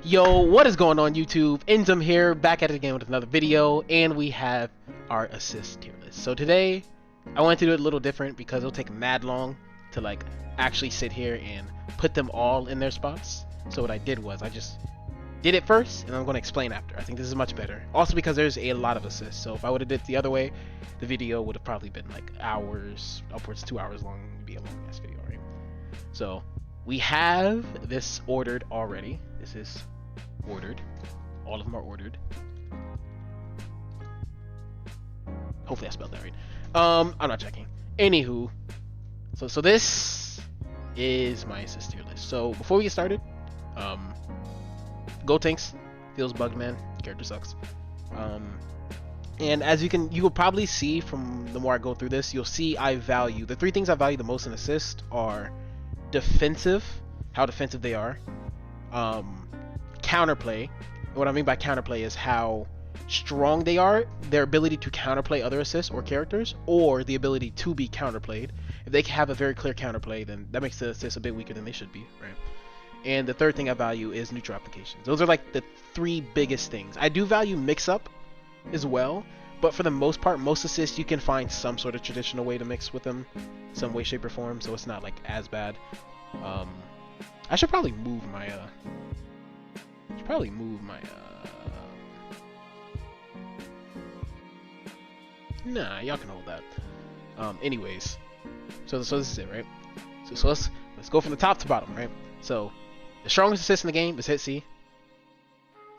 Yo, what is going on YouTube? Inzem here, back at it again with another video, and we have our assist tier list. So today, I wanted to do it a little different because it'll take mad long to like actually sit here and put them all in their spots. So what I did was I just did it first, and I'm going to explain after. I think this is much better. Also because there's a lot of assists, so if I would have did it the other way, the video would have probably been like hours, upwards 2 hours long. It'd be a long ass video, right? So we have this ordered already. This is ordered. All of them are ordered. Hopefully I spelled that right. I'm not checking. Anywho, so this is my assist tier list. So before we get started, Go Tinks feels bugged, man. Character sucks. And as you will probably see from the more I go through this, you'll see the three things I value the most in assist are defensive, how defensive they are, counterplay. And what I mean by counterplay is how strong they are, their ability to counterplay other assists or characters, or the ability to be counterplayed. If they have a very clear counterplay, then that makes the assists a bit weaker than they should be, right? And the third thing I value is neutral applications. Those are like the three biggest things. I do value mix-up as well, but for the most part, most assists you can find some sort of traditional way to mix with them, some way, shape, or form, so it's not like as bad. I should probably move my nah, y'all can hold that. Anyways, so this is it, right? So let's go from the top to bottom, right? So the strongest assist in the game is hit C.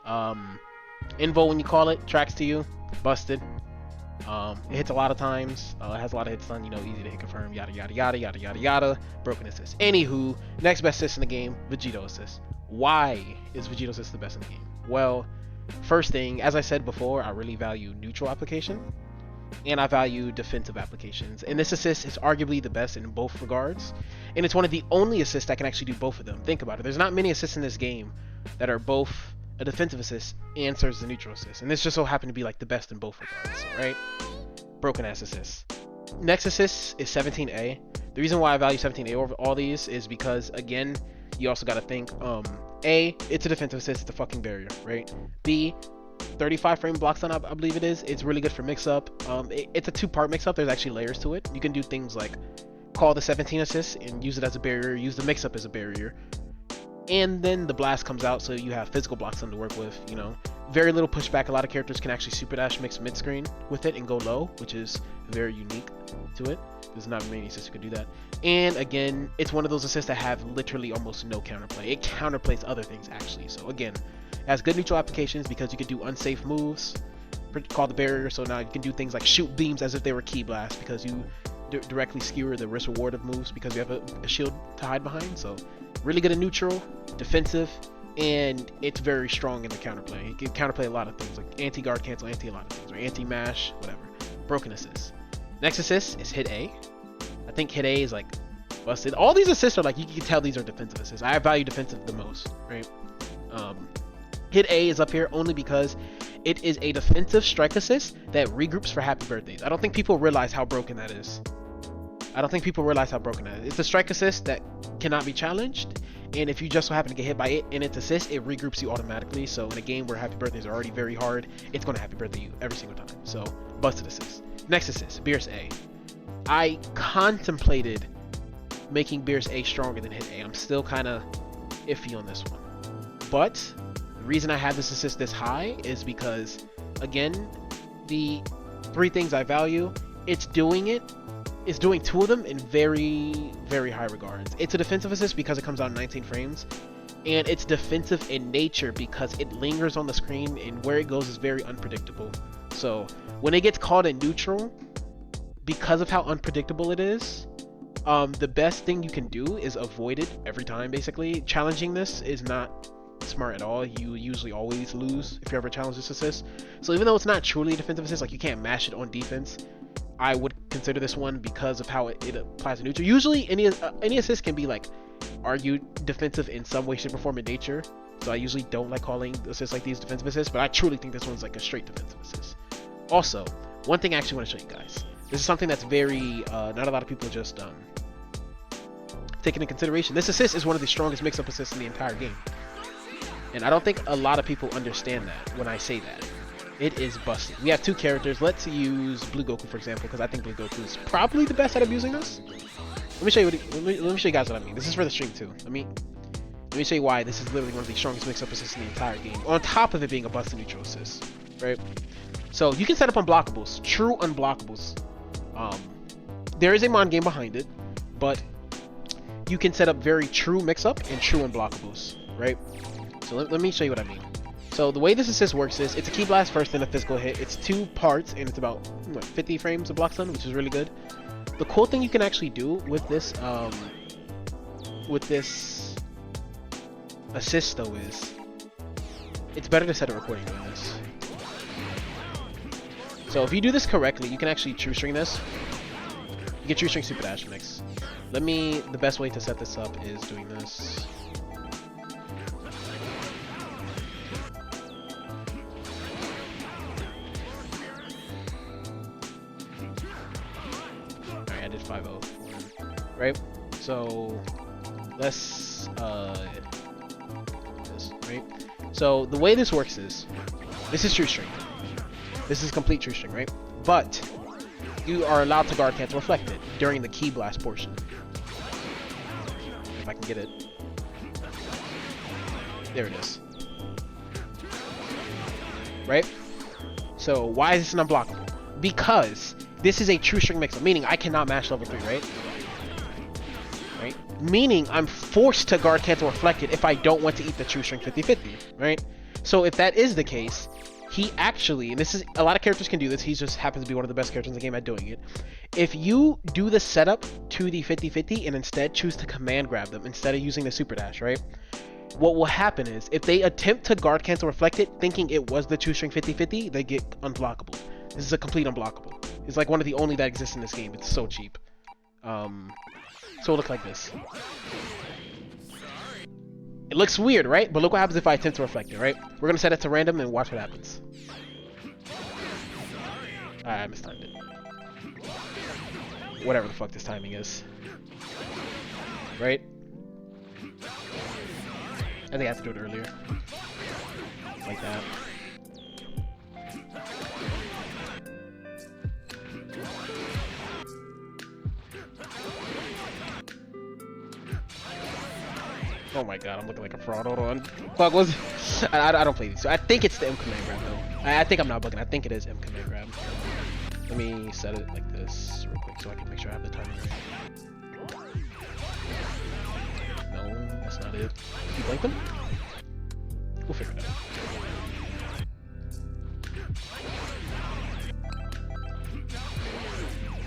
Invo when you call it, tracks to you, busted. It hits a lot of times. It has a lot of hits done, easy to hit confirm, yada yada yada yada yada yada. Broken assist. Anywho, next best assist in the game, Vegito assist. Why is Vegito assist the best in the game? Well, first thing, as I said before, I really value neutral application, and I value defensive applications. And this assist is arguably the best in both regards, and it's one of the only assists that can actually do both of them. Think about it. There's not many assists in this game that are both a defensive assist and serves as a neutral assist, and this just so happened to be like the best in both regards, right? Broken ass assist. Next assist is 17A. The reason why I value 17A over all these is because, again, you also got to think, A, it's a defensive assist, it's a fucking barrier, right? B, 35 frame block stun, I believe it is. It's really good for mix up. It's a two-part mix up. There's actually layers to it. You can do things like call the 17 assist and use it as a barrier, use the mix up as a barrier, and then the blast comes out, so you have physical block stun to work with. Very little pushback. A lot of characters can actually super dash mix mid screen with it and go low, which is very unique to it. There's not many assists who can do that. And again, it's one of those assists that have literally almost no counterplay. It counterplays other things actually. So again, it has good neutral applications because you can do unsafe moves called the barrier. So now you can do things like shoot beams as if they were key blasts because you directly skewer the risk reward of moves because you have a shield to hide behind. So really good in neutral, defensive, and it's very strong in the counterplay. It can counterplay a lot of things like anti-guard cancel, anti a lot of things, or anti-mash, whatever. Broken assist. Next assist is hit A. I think hit A is like busted. All these assists are like, you can tell these are defensive assists. I value defensive the most, right? Hit A is up here only because it is a defensive strike assist that regroups for happy birthdays. I don't think people realize how broken that is. It's a strike assist that cannot be challenged, and if you just so happen to get hit by it in its assist, it regroups you automatically. So in a game where happy birthdays are already very hard, it's going to happy birthday you every single time. So busted assist. Next assist, Beerus A. I contemplated making Beerus A stronger than hit A. I'm still kind of iffy on this one, but the reason I have this assist this high is because, again, the three things I value, it's doing two of them in very, very high regards. It's a defensive assist because it comes out in 19 frames, and it's defensive in nature because it lingers on the screen, and where it goes is very unpredictable. So when it gets called in neutral, because of how unpredictable it is, the best thing you can do is avoid it every time, basically. Challenging this is not smart at all. You usually always lose if you ever challenge this assist. So even though it's not truly a defensive assist, like you can't mash it on defense, I would consider this one because of how it applies to neutral. Usually any assist can be like argued defensive in some way, shape, or form in nature. So I usually don't like calling assists like these defensive assists, but I truly think this one's like a straight defensive assist. Also, one thing I actually want to show you guys. This is something that's very, not a lot of people just take into consideration. This assist is one of the strongest mix-up assists in the entire game. And I don't think a lot of people understand that when I say that. It is busted. We have two characters. Let's use Blue Goku, for example, because I think Blue Goku is probably the best at abusing this. Let me show you. Let me show you guys what I mean. This is for the stream too. Let me show you why this is literally one of the strongest mix-up assists in the entire game. On top of it being a busted neutral assist, right? So you can set up unblockables, true unblockables. There is a mon game behind it, but you can set up very true mix-up and true unblockables, right? So let me show you what I mean. So the way this assist works is it's a key blast first, then a physical hit. It's 2 parts, and it's about what, 50 frames of block stun, which is really good. The cool thing you can actually do with this assist though is it's better to set a recording doing this. So if you do this correctly, you can actually true string this. You can true string super dash mix. The best way to set this up is doing this. Alright, I did 5-0. Right? So let's this, right? So the way this works is this is true string. This is complete true string, right? But you are allowed to guard cancel reflected during the key blast portion. If I can get it. There it is. Right? So why is this an unblockable? Because this is a true string mix-up, meaning I cannot match level 3, right? Right? Meaning I'm forced to guard cancel reflected if I don't want to eat the true string 50-50, right? So if that is the case, he actually, and this is, a lot of characters can do this, he just happens to be one of the best characters in the game at doing it. If you do the setup to the 50-50 and instead choose to command grab them instead of using the super dash, right? What will happen is, if they attempt to guard cancel reflected thinking it was the true string 50-50, they get unblockable. This is a complete unblockable. It's like one of the only that exists in this game. It's so cheap. So it'll look like this. It looks weird, right? But look what happens if I attempt to reflect it, right? We're gonna set it to random and watch what happens. I mistimed it. Whatever the fuck this timing is. Right? I think I have to do it earlier. Like that. Oh my god, I'm looking like a fraud. Hold on. Fuck, was I don't play these. So I think it's the M command grab though. I think I'm not bugging. I think it is M command grab. Let me set it like this real quick so I can make sure I have the timing right. No, that's not it. You blink them? We'll figure it out.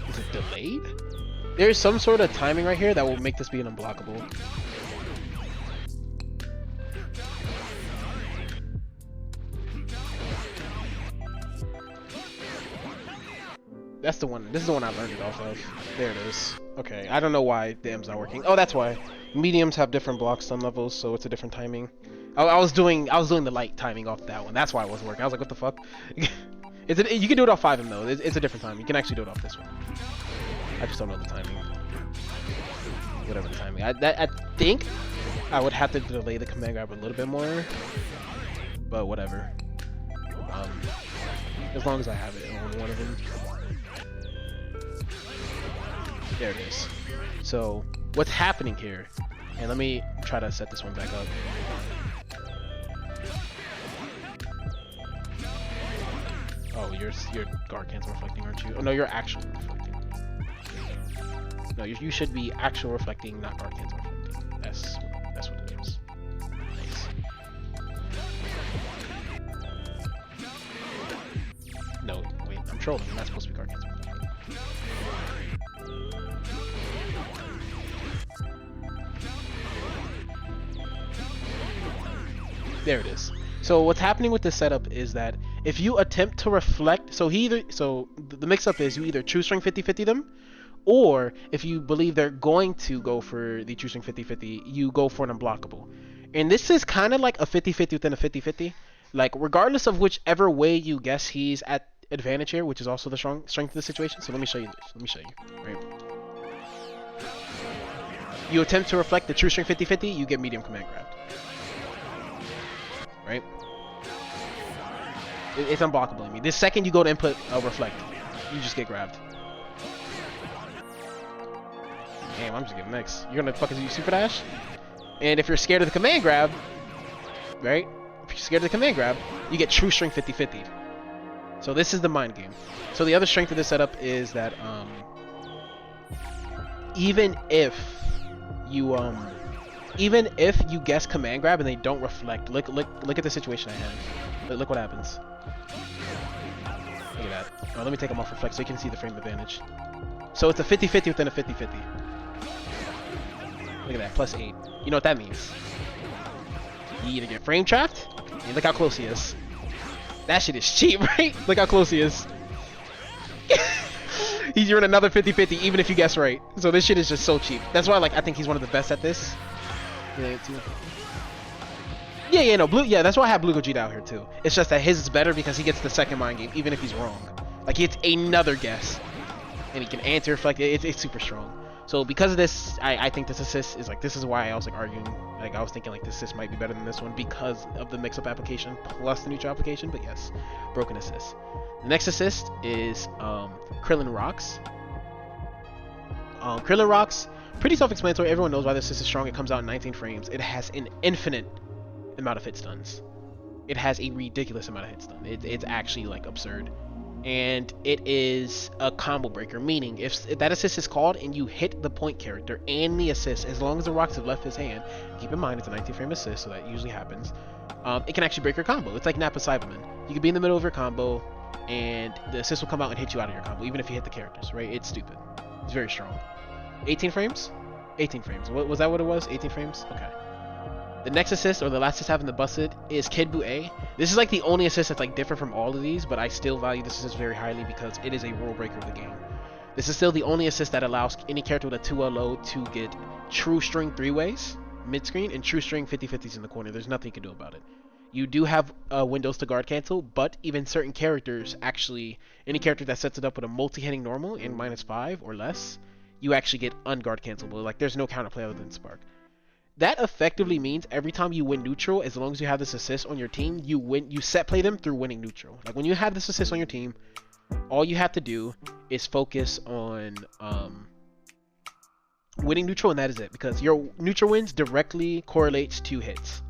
Is it delayed? There's some sort of timing right here that will make this be an unblockable. That's the one. This is the one I learned it off of. There it is. Okay, I don't know why the M's not working. Oh, that's why. Mediums have different block stun levels, so it's a different timing. I was doing the light timing off that one. That's why it wasn't working. I was like, what the fuck? You can do it off 5M though. It's a different time. You can actually do it off this one. I just don't know the timing. Whatever the timing. I think I would have to delay the command grab a little bit more, but whatever. As long as I have it on one of them. There it is. So what's happening here? And let me try to set this one back up. Oh, you're guard cancel reflecting, aren't you? Oh no, you're actually reflecting. No, you should be actual reflecting, not guard cancel reflecting. That's what it is. Nice. No, wait, I'm trolling. I'm not supposed to be guard cancel reflecting. There it is. So what's happening with this setup is that if you attempt to reflect, so the mix-up is you either true string 50-50 them, or if you believe they're going to go for the true string 50-50, you go for an unblockable. And this is kind of like a 50-50 within a 50-50. Like, regardless of whichever way you guess he's at advantage here, which is also the strength of the situation. So let me show you this. Let me show you. Right. You attempt to reflect the true string 50-50, you get medium command grabbed. right? It's unblockable. I mean, the second you go to input reflect, you just get grabbed. Damn, I'm just getting mixed. You're gonna fucking use super dash, and if you're scared of the command grab, right? If you're scared of the command grab, you get true strength 50/50. So this is the mind game. So the other strength of this setup is that even if you guess command grab and they don't reflect, look at the situation I have. Look what happens. Look at that. Oh, let me take them off reflect so you can see the frame advantage. So it's a 50/50 within a 50/50. Look at that, +8. You know what that means? You either get frame trapped, and look how close he is. That shit is cheap, right? Look how close he is. He's running another 50/50 even if you guess right. So this shit is just so cheap. That's why I think he's one of the best at this. Yeah, no, blue. Yeah, that's why I have blue Gogeta out here too. It's just that his is better because he gets the second mind game even if he's wrong. Like he gets another guess, and he can anti-reflect. It's super strong. So because of this, I think this assist is this is why I was arguing. I was thinking this assist might be better than this one because of the mix-up application plus the neutral application. But yes, broken assist. The next assist is Krillin Rocks. Krillin Rocks, pretty self-explanatory. Everyone knows why this assist is strong. It comes out in 19 frames. It has an infinite amount of hit stuns. It has a ridiculous amount of hit stun. It's actually absurd. And it is a combo breaker, meaning if that assist is called and you hit the point character and the assist, as long as the rocks have left his hand, keep in mind it's a 19 frame assist, so that usually happens, it can actually break your combo. It's like Nappa Cyberman. You can be in the middle of your combo and the assist will come out and hit you out of your combo, even if you hit the characters, right? It's stupid. It's very strong. 18 frames? 18 frames. Was that what it was? 18 frames? Okay. The next assist, or the last assist having the busted, is Kid Buu A. This is the only assist that's different from all of these, but I still value this assist very highly because it is a rule breaker of the game. This is still the only assist that allows any character with a 2L load to get true string 3-ways mid-screen and true string 50/50s in the corner. There's nothing you can do about it. You do have windows to guard cancel, but even certain characters actually, any character that sets it up with a multi-hitting normal in -5 or less, you actually get unguard cancelable. There's no counterplay other than Spark. That effectively means every time you win neutral, as long as you have this assist on your team, you set play them through winning neutral. When you have this assist on your team, all you have to do is focus on winning neutral, and that is it, because your neutral wins directly correlates to hits.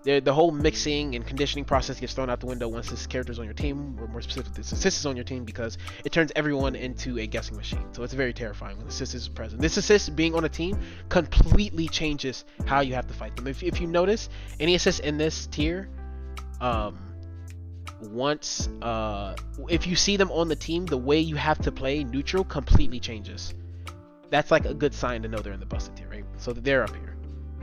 The whole mixing and conditioning process gets thrown out the window once this character is on your team, or more specifically, this assist is on your team, because it turns everyone into a guessing machine. So it's very terrifying when the assist is present. This assist being on a team completely changes how you have to fight them. If you notice, any assist in this tier, if you see them on the team, the way you have to play neutral completely changes. That's a good sign to know they're in the busted tier, right? So they're up here.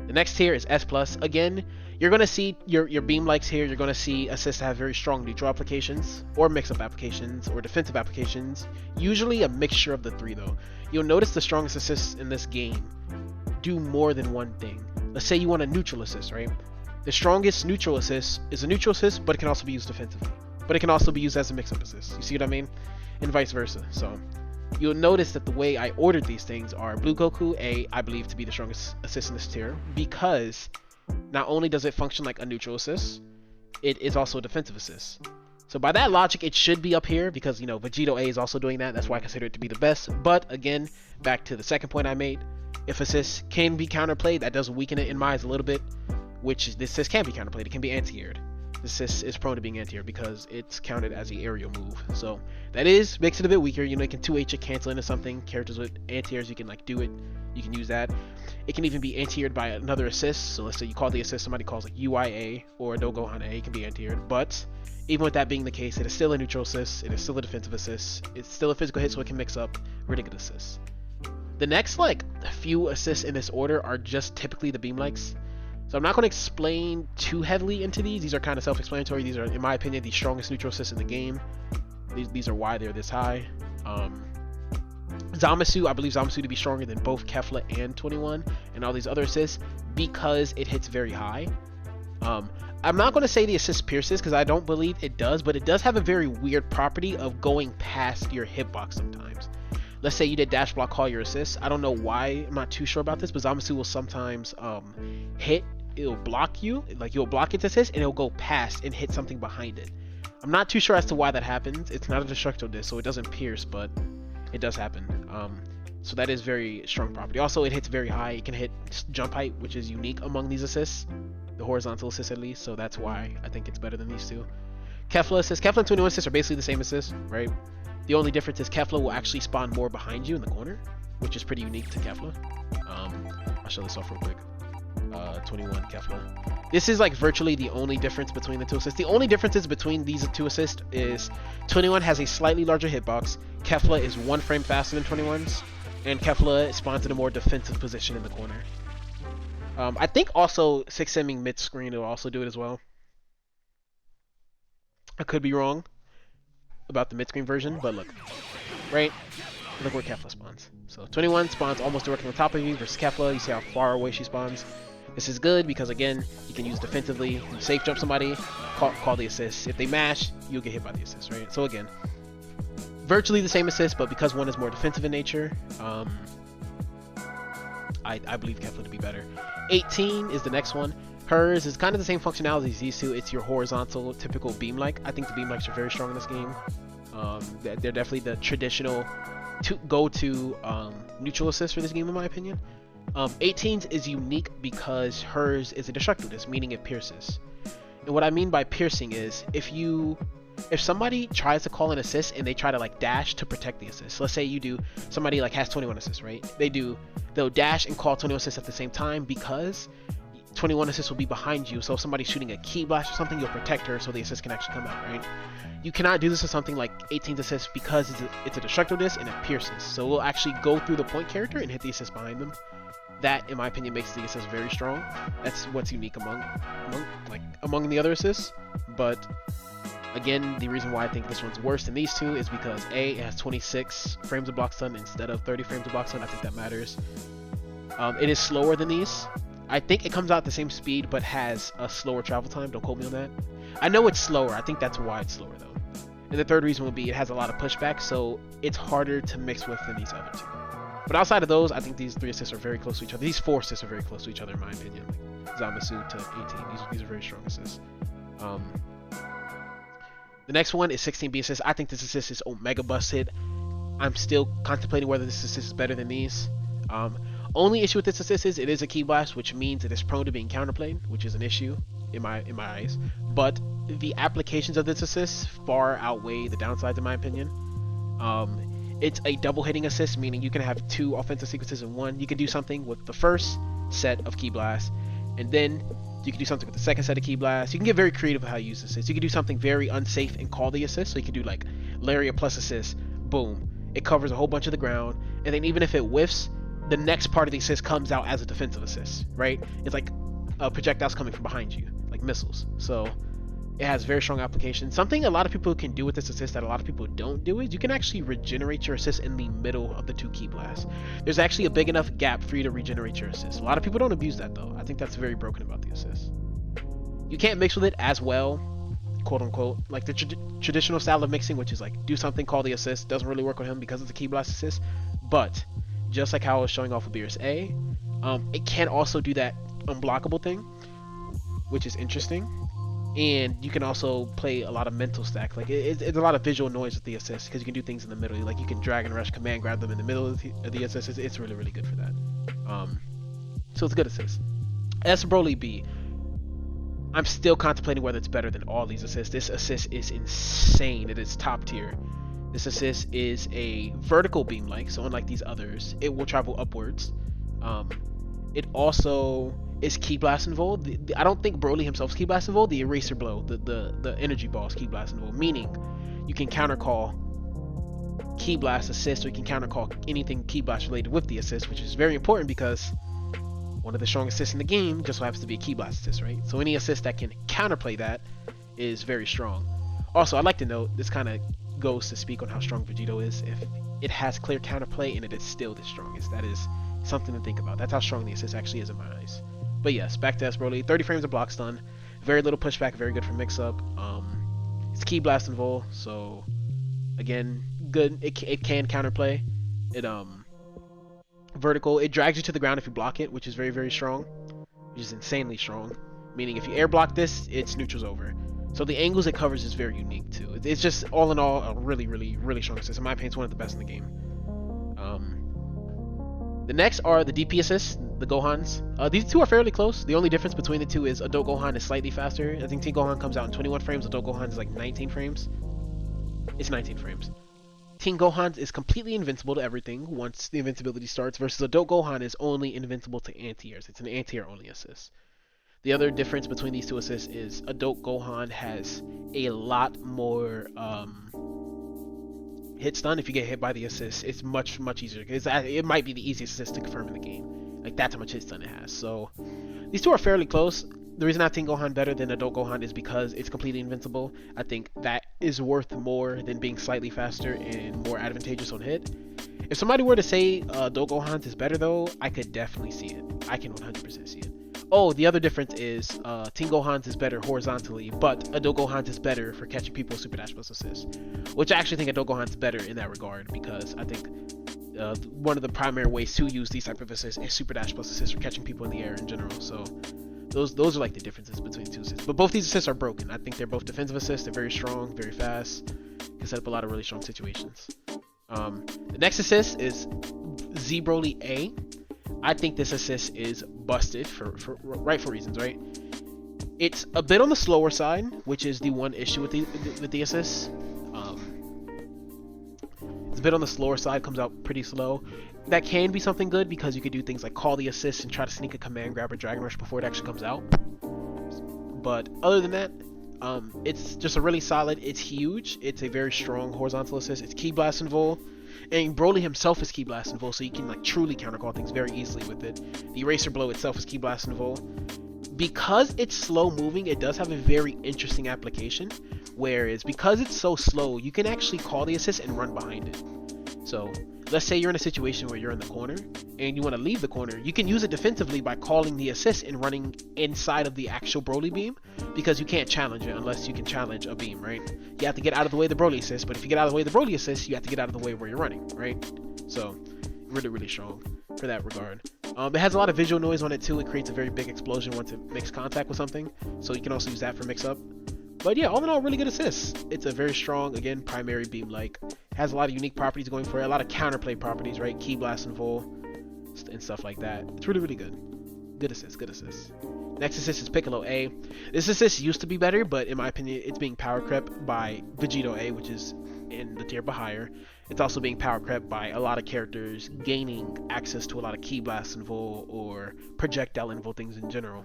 The next tier is S+. Again, you're going to see your beam likes here. You're going to see assists that have very strong neutral applications, or mix-up applications, or defensive applications. Usually a mixture of the three, though. You'll notice the strongest assists in this game do more than one thing. Let's say you want a neutral assist, right? The strongest neutral assist is a neutral assist, but it can also be used defensively. But it can also be used as a mix-up assist. You see what I mean? And vice versa. So you'll notice that the way I ordered these things are Blue Goku A, I believe to be the strongest assist in this tier, because not only does it function like a neutral assist, it is also a defensive assist. So by that logic, it should be up here because, Vegito A is also doing that. That's why I consider it to be the best. But again, back to the second point I made, if assists can be counterplayed, that does weaken it in my eyes a little bit, which this assist can be counterplayed. It can be anti-aired. This assist is prone to being anti-aired because it's counted as the aerial move. So that makes it a bit weaker. You can 2H it, cancel into something. Characters with anti-airs, you can do it. You can use that. It can even be anti-aired by another assist. So let's say you call the assist, somebody calls UIA or No Gohan A, it can be anti-aired. But even with that being the case, it is still a neutral assist. It is still a defensive assist. It's still a physical hit, so it can mix up ridiculous assists. The next few assists in this order are just typically the beam likes. So I'm not going to explain too heavily into these. These are kind of self-explanatory. These are, in my opinion, the strongest neutral assists in the game. These are why they're this high. Zamasu, I believe Zamasu to be stronger than both Kefla and 21 and all these other assists because it hits very high. I'm not going to say the assist pierces because I don't believe it does, but it does have a very weird property of going past your hitbox sometimes. Let's say you did dash block call your assist. I don't know why, I'm not too sure about this, but Zamasu will sometimes hit it'll block you, like you'll block its assist, and it'll go past and hit something behind it. I'm not too sure as to why that happens. It's not a destructo disc, so it doesn't pierce, but it does happen. So that is very strong property. Also, it hits very high. It can hit jump height, which is unique among these assists, the horizontal assists at least. So that's why I think it's better than these two. Kefla assist. Kefla and 21 assists are basically the same assist, right? The only difference is Kefla will actually spawn more behind you in the corner, which is pretty unique to Kefla. I'll show this off real quick. 21 Kefla. This is like virtually the only difference between the two assists. The only differences between these two assists is 21 has a slightly larger hitbox. Kefla is 1 frame faster than 21's, and Kefla spawns in a more defensive position in the corner. I think also 6-semming mid-screen will also do it as well. I could be wrong about the mid-screen version, but look, right? Look where Kefla spawns. So 21 spawns almost directly on top of you versus Kefla. You see how far away she spawns. This is good because, again, you can use defensively. You safe jump somebody, call the assist. If they mash, you'll get hit by the assist, right? So again, virtually the same assist, but because one is more defensive in nature, I believe Kefla to be better. 18 is the next one. Hers is kind of the same functionality as these two. It's your horizontal, typical beam-like. I think the beam-likes are very strong in this game. They're definitely the traditional go-to neutral assist for this game, in my opinion. 18's is unique because hers is a destructo disc, meaning it pierces. And what I mean by piercing is if somebody tries to call an assist and they try to like dash to protect the assist. Let's say you do, somebody like has 21 assists, right? They'll dash and call 21 assists at the same time because 21 assists will be behind you. So if somebody's shooting a key blast or something, you'll protect her so the assist can actually come out, right? You cannot do this with something like 18's assist because it's a destructo disc and it pierces. So we'll actually go through the point character and hit the assist behind them. That, in my opinion, makes the assist very strong. That's what's unique among the other assists. But again, the reason why I think this one's worse than these two is because A, it has 26 frames of block stun instead of 30 frames of block stun. I think that matters. It is slower than these. I think it comes out at the same speed, but has a slower travel time. Don't quote me on that. I know it's slower. I think that's why it's slower, though. And the third reason would be it has a lot of pushback, so it's harder to mix with than these other two. But outside of those, I think these 3 assists are very close to each other. These 4 assists are very close to each other, in my opinion. Like Zamasu to 18. These are very strong assists. The next one is 16B assist. I think this assist is Omega busted. I'm still contemplating whether this assist is better than these. Only issue with this assist is it is a key blast, which means it is prone to being counterplayed, which is an issue in my eyes. But the applications of this assist far outweigh the downsides, in my opinion. It's a double hitting assist, meaning you can have 2 offensive sequences in one. You can do something with the first set of key blasts, and then you can do something with the second set of key blasts. You can get very creative with how you use assist. You can do something very unsafe and call the assist. So you can do like Lariat plus assist, boom. It covers a whole bunch of the ground, and then even if it whiffs, the next part of the assist comes out as a defensive assist, right? It's like projectiles coming from behind you, like missiles. So it has very strong application. Something a lot of people can do with this assist that a lot of people don't do is you can actually regenerate your assist in the middle of the 2 key blasts. There's actually a big enough gap for you to regenerate your assist. A lot of people don't abuse that, though. I think that's very broken about the assist. You can't mix with it as well, quote unquote, like the traditional style of mixing, which is like do something, call the assist. Doesn't really work with him because it's a key blast assist. But just like how I was showing off with Beerus A, it can also do that unblockable thing, which is interesting. And you can also play a lot of mental stack. Like it's a lot of visual noise with the assist because you can do things in the middle. Like you can drag and rush, command grab them in the middle of the assist. It's really, really good for that. So it's a good assist. As for Broly B, I'm still contemplating whether it's better than all these assists. This assist is insane. It is top tier. This assist is a vertical beam like, so unlike these others, it will travel upwards. It also is Ki Blast involved. I don't think Broly himself's Ki Blast involved. The Eraser Blow, the Energy Ball's Ki Blast involved, meaning you can counter call Ki Blast assist, or you can counter call anything Ki Blast related with the assist, which is very important because one of the strongest assists in the game just so happens to be a Ki Blast assist, right? So any assist that can counterplay that is very strong. Also, I'd like to note, this kind of goes to speak on how strong Vegito is. If it has clear counterplay and it is still the strongest, that is something to think about. That's how strong the assist actually is in my eyes. But yes, back to S Broly. 30 frames of block stun, very little pushback, very good for mix up. It's Ki Blast involved, so again, good. It can counterplay. It vertical. It drags you to the ground if you block it, which is very, very strong. which is insanely strong. Meaning if you air block this, it's neutral's over. So the angles it covers is very unique too. It's just all in all a really, really, really strong assist. In my opinion, it's one of the best in the game. The next are the DP assists, the Gohans. These two are fairly close. The only difference between the two is Adult Gohan is slightly faster. I think Teen Gohan comes out in 21 frames. Adult Gohan is like 19 frames. It's 19 frames. Teen Gohan is completely invincible to everything once the invincibility starts, versus Adult Gohan is only invincible to anti-airs. It's an anti-air only assist. The other difference between these two assists is Adult Gohan has a lot more hit stun. If you get hit by the assist, it's much easier. It might be the easiest assist to confirm in the game. Like, that's how much hit stun it has. So these two are fairly close. The reason I think Gohan better than Adult Gohan is because it's completely invincible. I think that is worth more than being slightly faster and more advantageous on hit. If somebody were to say Adult Gohan is better though, I could definitely see it. I can 100% see it. Oh, the other difference is Teen Gohan is better horizontally, but Adult Gohan is better for catching people with Super Dash plus assist. Which I actually think Adult Gohan is better in that regard, because I think one of the primary ways to use these type of assists is Super Dash plus assist for catching people in the air in general. So those are like the differences between the two assists. But both these assists are broken. I think they're both defensive assists. They're very strong, very fast, can set up a lot of really strong situations. The next assist is Z Broly A. I think this assist is busted for reasons, right? It's a bit on the slower side, which is the one issue with the assist. It's a bit on the slower side, comes out pretty slow. That can be something good because you could do things like call the assist and try to sneak a command grab or Dragon Rush before it actually comes out. But other than that, it's just a really solid. It's huge. It's a very strong horizontal assist. It's Ki Blast and Vol. And Broly himself is Ki Blast and Vol, so you can like truly countercall things very easily with it. The Eraser Blow itself is Ki Blast and Vol. Because it's slow moving, it does have a very interesting application. Whereas because it's so slow, you can actually call the assist and run behind it. So let's say you're in a situation where you're in the corner and you want to leave the corner, you can use it defensively by calling the assist and running inside of the actual Broly beam, because you can't challenge it unless you can challenge a beam, right? You have to get out of the way of the Broly assist, but if you get out of the way of the Broly assist, you have to get out of the way where you're running, right? So really strong for that regard. It has a lot of visual noise on it too. It creates a very big explosion once it makes contact with something, so you can also use that for mix up. But yeah, all in all, really good assist. It's a very strong, again, primary beam like. Has a lot of unique properties going for it, a lot of counterplay properties, right? Ki Blast and Vol and stuff like that. It's really good. Good assist. Next assist is Piccolo A. This assist used to be better, but in my opinion, it's being power crept by Vegito A, which is in the tier higher. It's also being power crept by a lot of characters gaining access to a lot of Ki Blast and Vol or projectile and Vol things in general.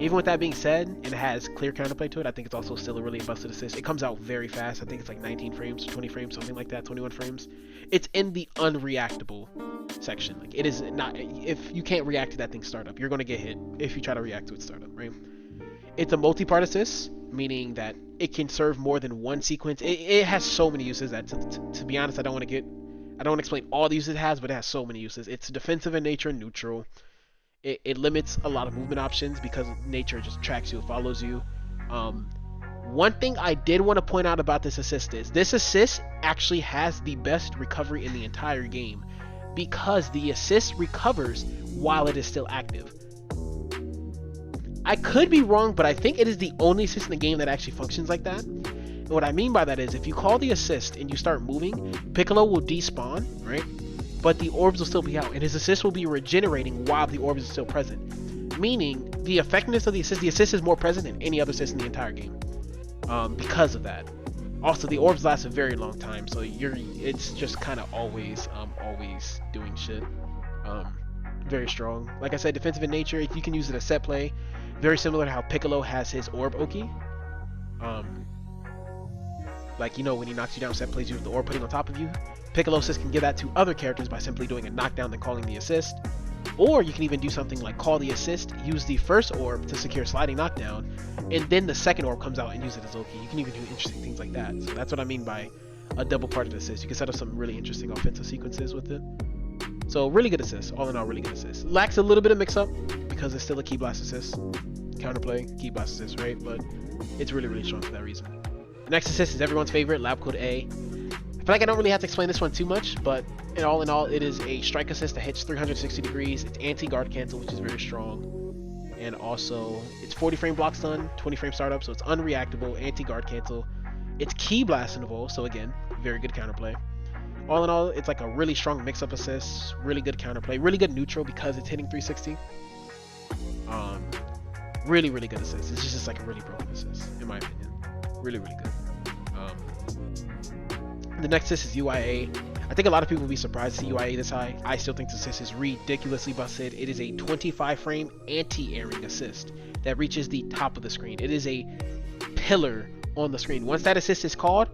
Even with that being said, and it has clear counterplay to it, I think it's also still a really busted assist. It comes out very fast. I think it's like 19 frames, 20 frames, something like that, 21 frames. It's in the unreactable section. Like, it is not, if you can't react to that thing startup, you're going to get hit if you try to react to its startup, right? It's a multi-part assist, meaning that it can serve more than one sequence. It has so many uses that, to be honest, I don't want to explain all the uses it has, but it has so many uses. It's defensive in nature and neutral. It limits a lot of movement options because nature just tracks you, follows you. One thing I did want to point out about this assist is this assist actually has the best recovery in the entire game, because the assist recovers while it is still active. I could be wrong, but I think it is the only assist in the game that actually functions like that. And what I mean by that is, if you call the assist and you start moving, Piccolo will despawn, right? But the orbs will still be out, and his assist will be regenerating while the orbs are still present. Meaning, the effectiveness of the assist is more present than any other assist in the entire game. Because of that. Also, the orbs last a very long time, so it's just kind of always doing shit. Very strong. Like I said, defensive in nature. You can use it as set play. Very similar to how Piccolo has his orb Oki. Like, you know, when he knocks you down, set plays you with the orb putting on top of you. Piccolo assist can give that to other characters by simply doing a knockdown then calling the assist. Or you can even do something like call the assist, use the first orb to secure sliding knockdown, and then the second orb comes out and use it as Oki. You can even do interesting things like that. So that's what I mean by a double parted assist. You can set up some really interesting offensive sequences with it. So really good assist. All in all, really good assist. Lacks a little bit of mix up because it's still a Ki Blast assist. Counterplay, Ki Blast assist, right? But it's really strong for that reason. The next assist is everyone's favorite, Lab Code A. I feel like I don't really have to explain this one too much, but in all, it is a strike assist that hits 360 degrees. It's anti-guard cancel, which is very strong. and also it's 40 frame block stun, 20 frame startup, so it's unreactable, anti-guard cancel. It's ki blastinable, so again, very good counterplay. All in all, it's like a really strong mix-up assist, really good counterplay, really good neutral because it's hitting 360. Really, really good assist. It's just like a really broken assist, in my opinion. Really, really good. The next assist is UIA. I think a lot of people will be surprised to see UIA this high. I still think this assist is ridiculously busted. It is a 25 frame anti-airing assist that reaches the top of the screen. It is a pillar on the screen. Once that assist is called,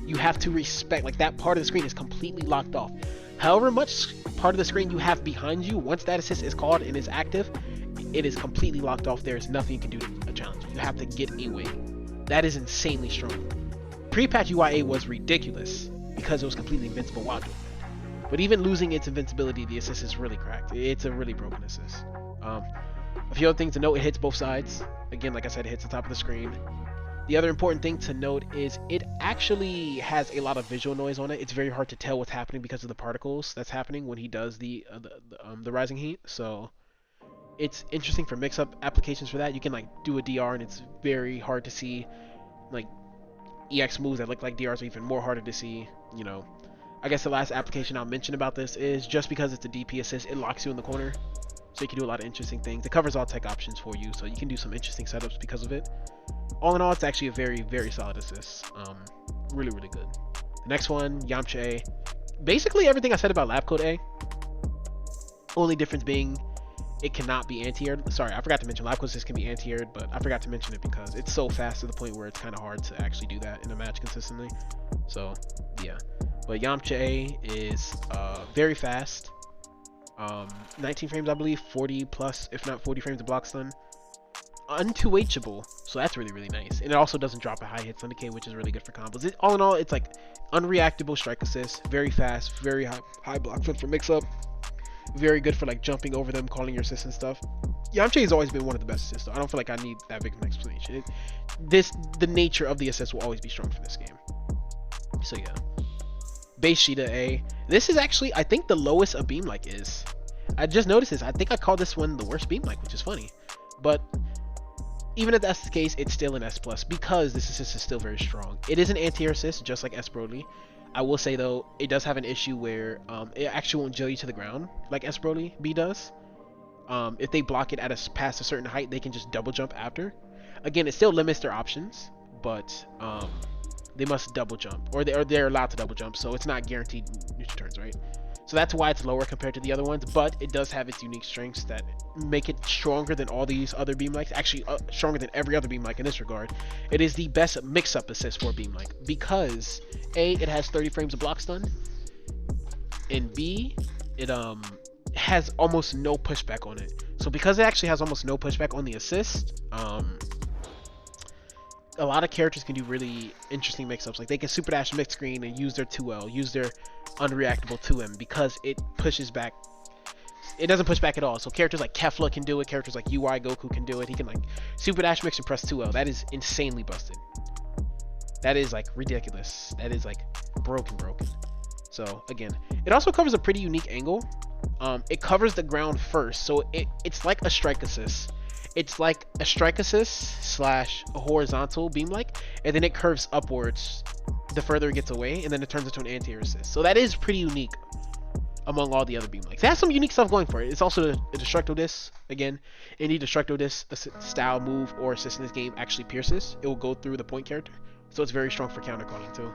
you have to respect, like, that part of the screen is completely locked off. However much part of the screen you have behind you, once that assist is called and is active, it is completely locked off. There is nothing you can do to challenge it. You have to get away. That is insanely strong. Pre-patch UIA was ridiculous because it was completely invincible while doing that. But even losing its invincibility, the assist is really cracked. It's a really broken assist. A few other things to note, it hits both sides. Again, like I said, it hits the top of the screen. The other important thing to note is it actually has a lot of visual noise on it. It's very hard to tell what's happening because of the particles that's happening when he does the rising heat. So it's interesting for mix-up applications for that. You can like do a DR and it's very hard to see. Like EX moves that look like DRs are even more harder to see. You know, I guess the last application I'll mention about this is just because it's a DP assist, it locks you in the corner. So you can do a lot of interesting things. It covers all tech options for you, so you can do some interesting setups because of it. All in all, it's actually a very, very solid assist. Really, really good. The next one, Yamcha A. Basically everything I said about Lab Code A. Only difference being it cannot be anti-aired. Sorry, I forgot to mention Lab Code Assist can be anti-aired, but I forgot to mention it because it's so fast to the point where it's kind of hard to actually do that in a match consistently. So, yeah. But Yamcha A is very fast. 19 frames, I believe, 40 plus, if not 40 frames of block stun. Unto-Hable, so that's really, really nice. And it also doesn't drop a high hit stun decay, which is really good for combos. All in all, it's like unreactable strike assist, very fast, very high block stun for mix-up. Very good for like jumping over them, calling your assist and stuff. Yamcha has always been one of the best assists, though. I don't feel like I need that big of an explanation. The nature of the assist will always be strong for this game. So yeah. Base Sheeta A. This is actually, I think, the lowest a beam like is. I just noticed this. I think I called this one the worst beam like, which is funny. But even if that's the case, it's still an S+ because this assist is still very strong. It is an anti-air assist, just like S Broly. I will say though, it does have an issue where it actually won't gel you to the ground like S Broly B does. If they block it at past a certain height, they can just double jump after. Again, it still limits their options, but they must double jump, or they're allowed to double jump, so it's not guaranteed neutral turns, right? So that's why it's lower compared to the other ones, but it does have its unique strengths that make it stronger than all these other beam likes. Actually, stronger than every other beam like in this regard. It is the best mix-up assist for a beam like because A, it has 30 frames of block stun, and B, it has almost no pushback on it. So because it actually has almost no pushback on the assist, a lot of characters can do really interesting mix-ups. Like they can super dash mid screen and use their 2L, use their unreactable 2M because it pushes back. It doesn't push back at all. So characters like Kefla can do it. Characters like UI Goku can do it. He can like super dash mix and press 2L. That is insanely busted. That is like ridiculous. That is like broken. So again, it also covers a pretty unique angle. It covers the ground first, so it's like a strike assist. It's like a strike assist slash a horizontal beam like, and then it curves upwards the further it gets away, and then it turns into an anti-air assist. So that is pretty unique among all the other beam likes. It has some unique stuff going for it. It's also a destructo disc. Again, any destructo disc style move or assist in this game actually pierces. It will go through the point character, so it's very strong for counter calling too.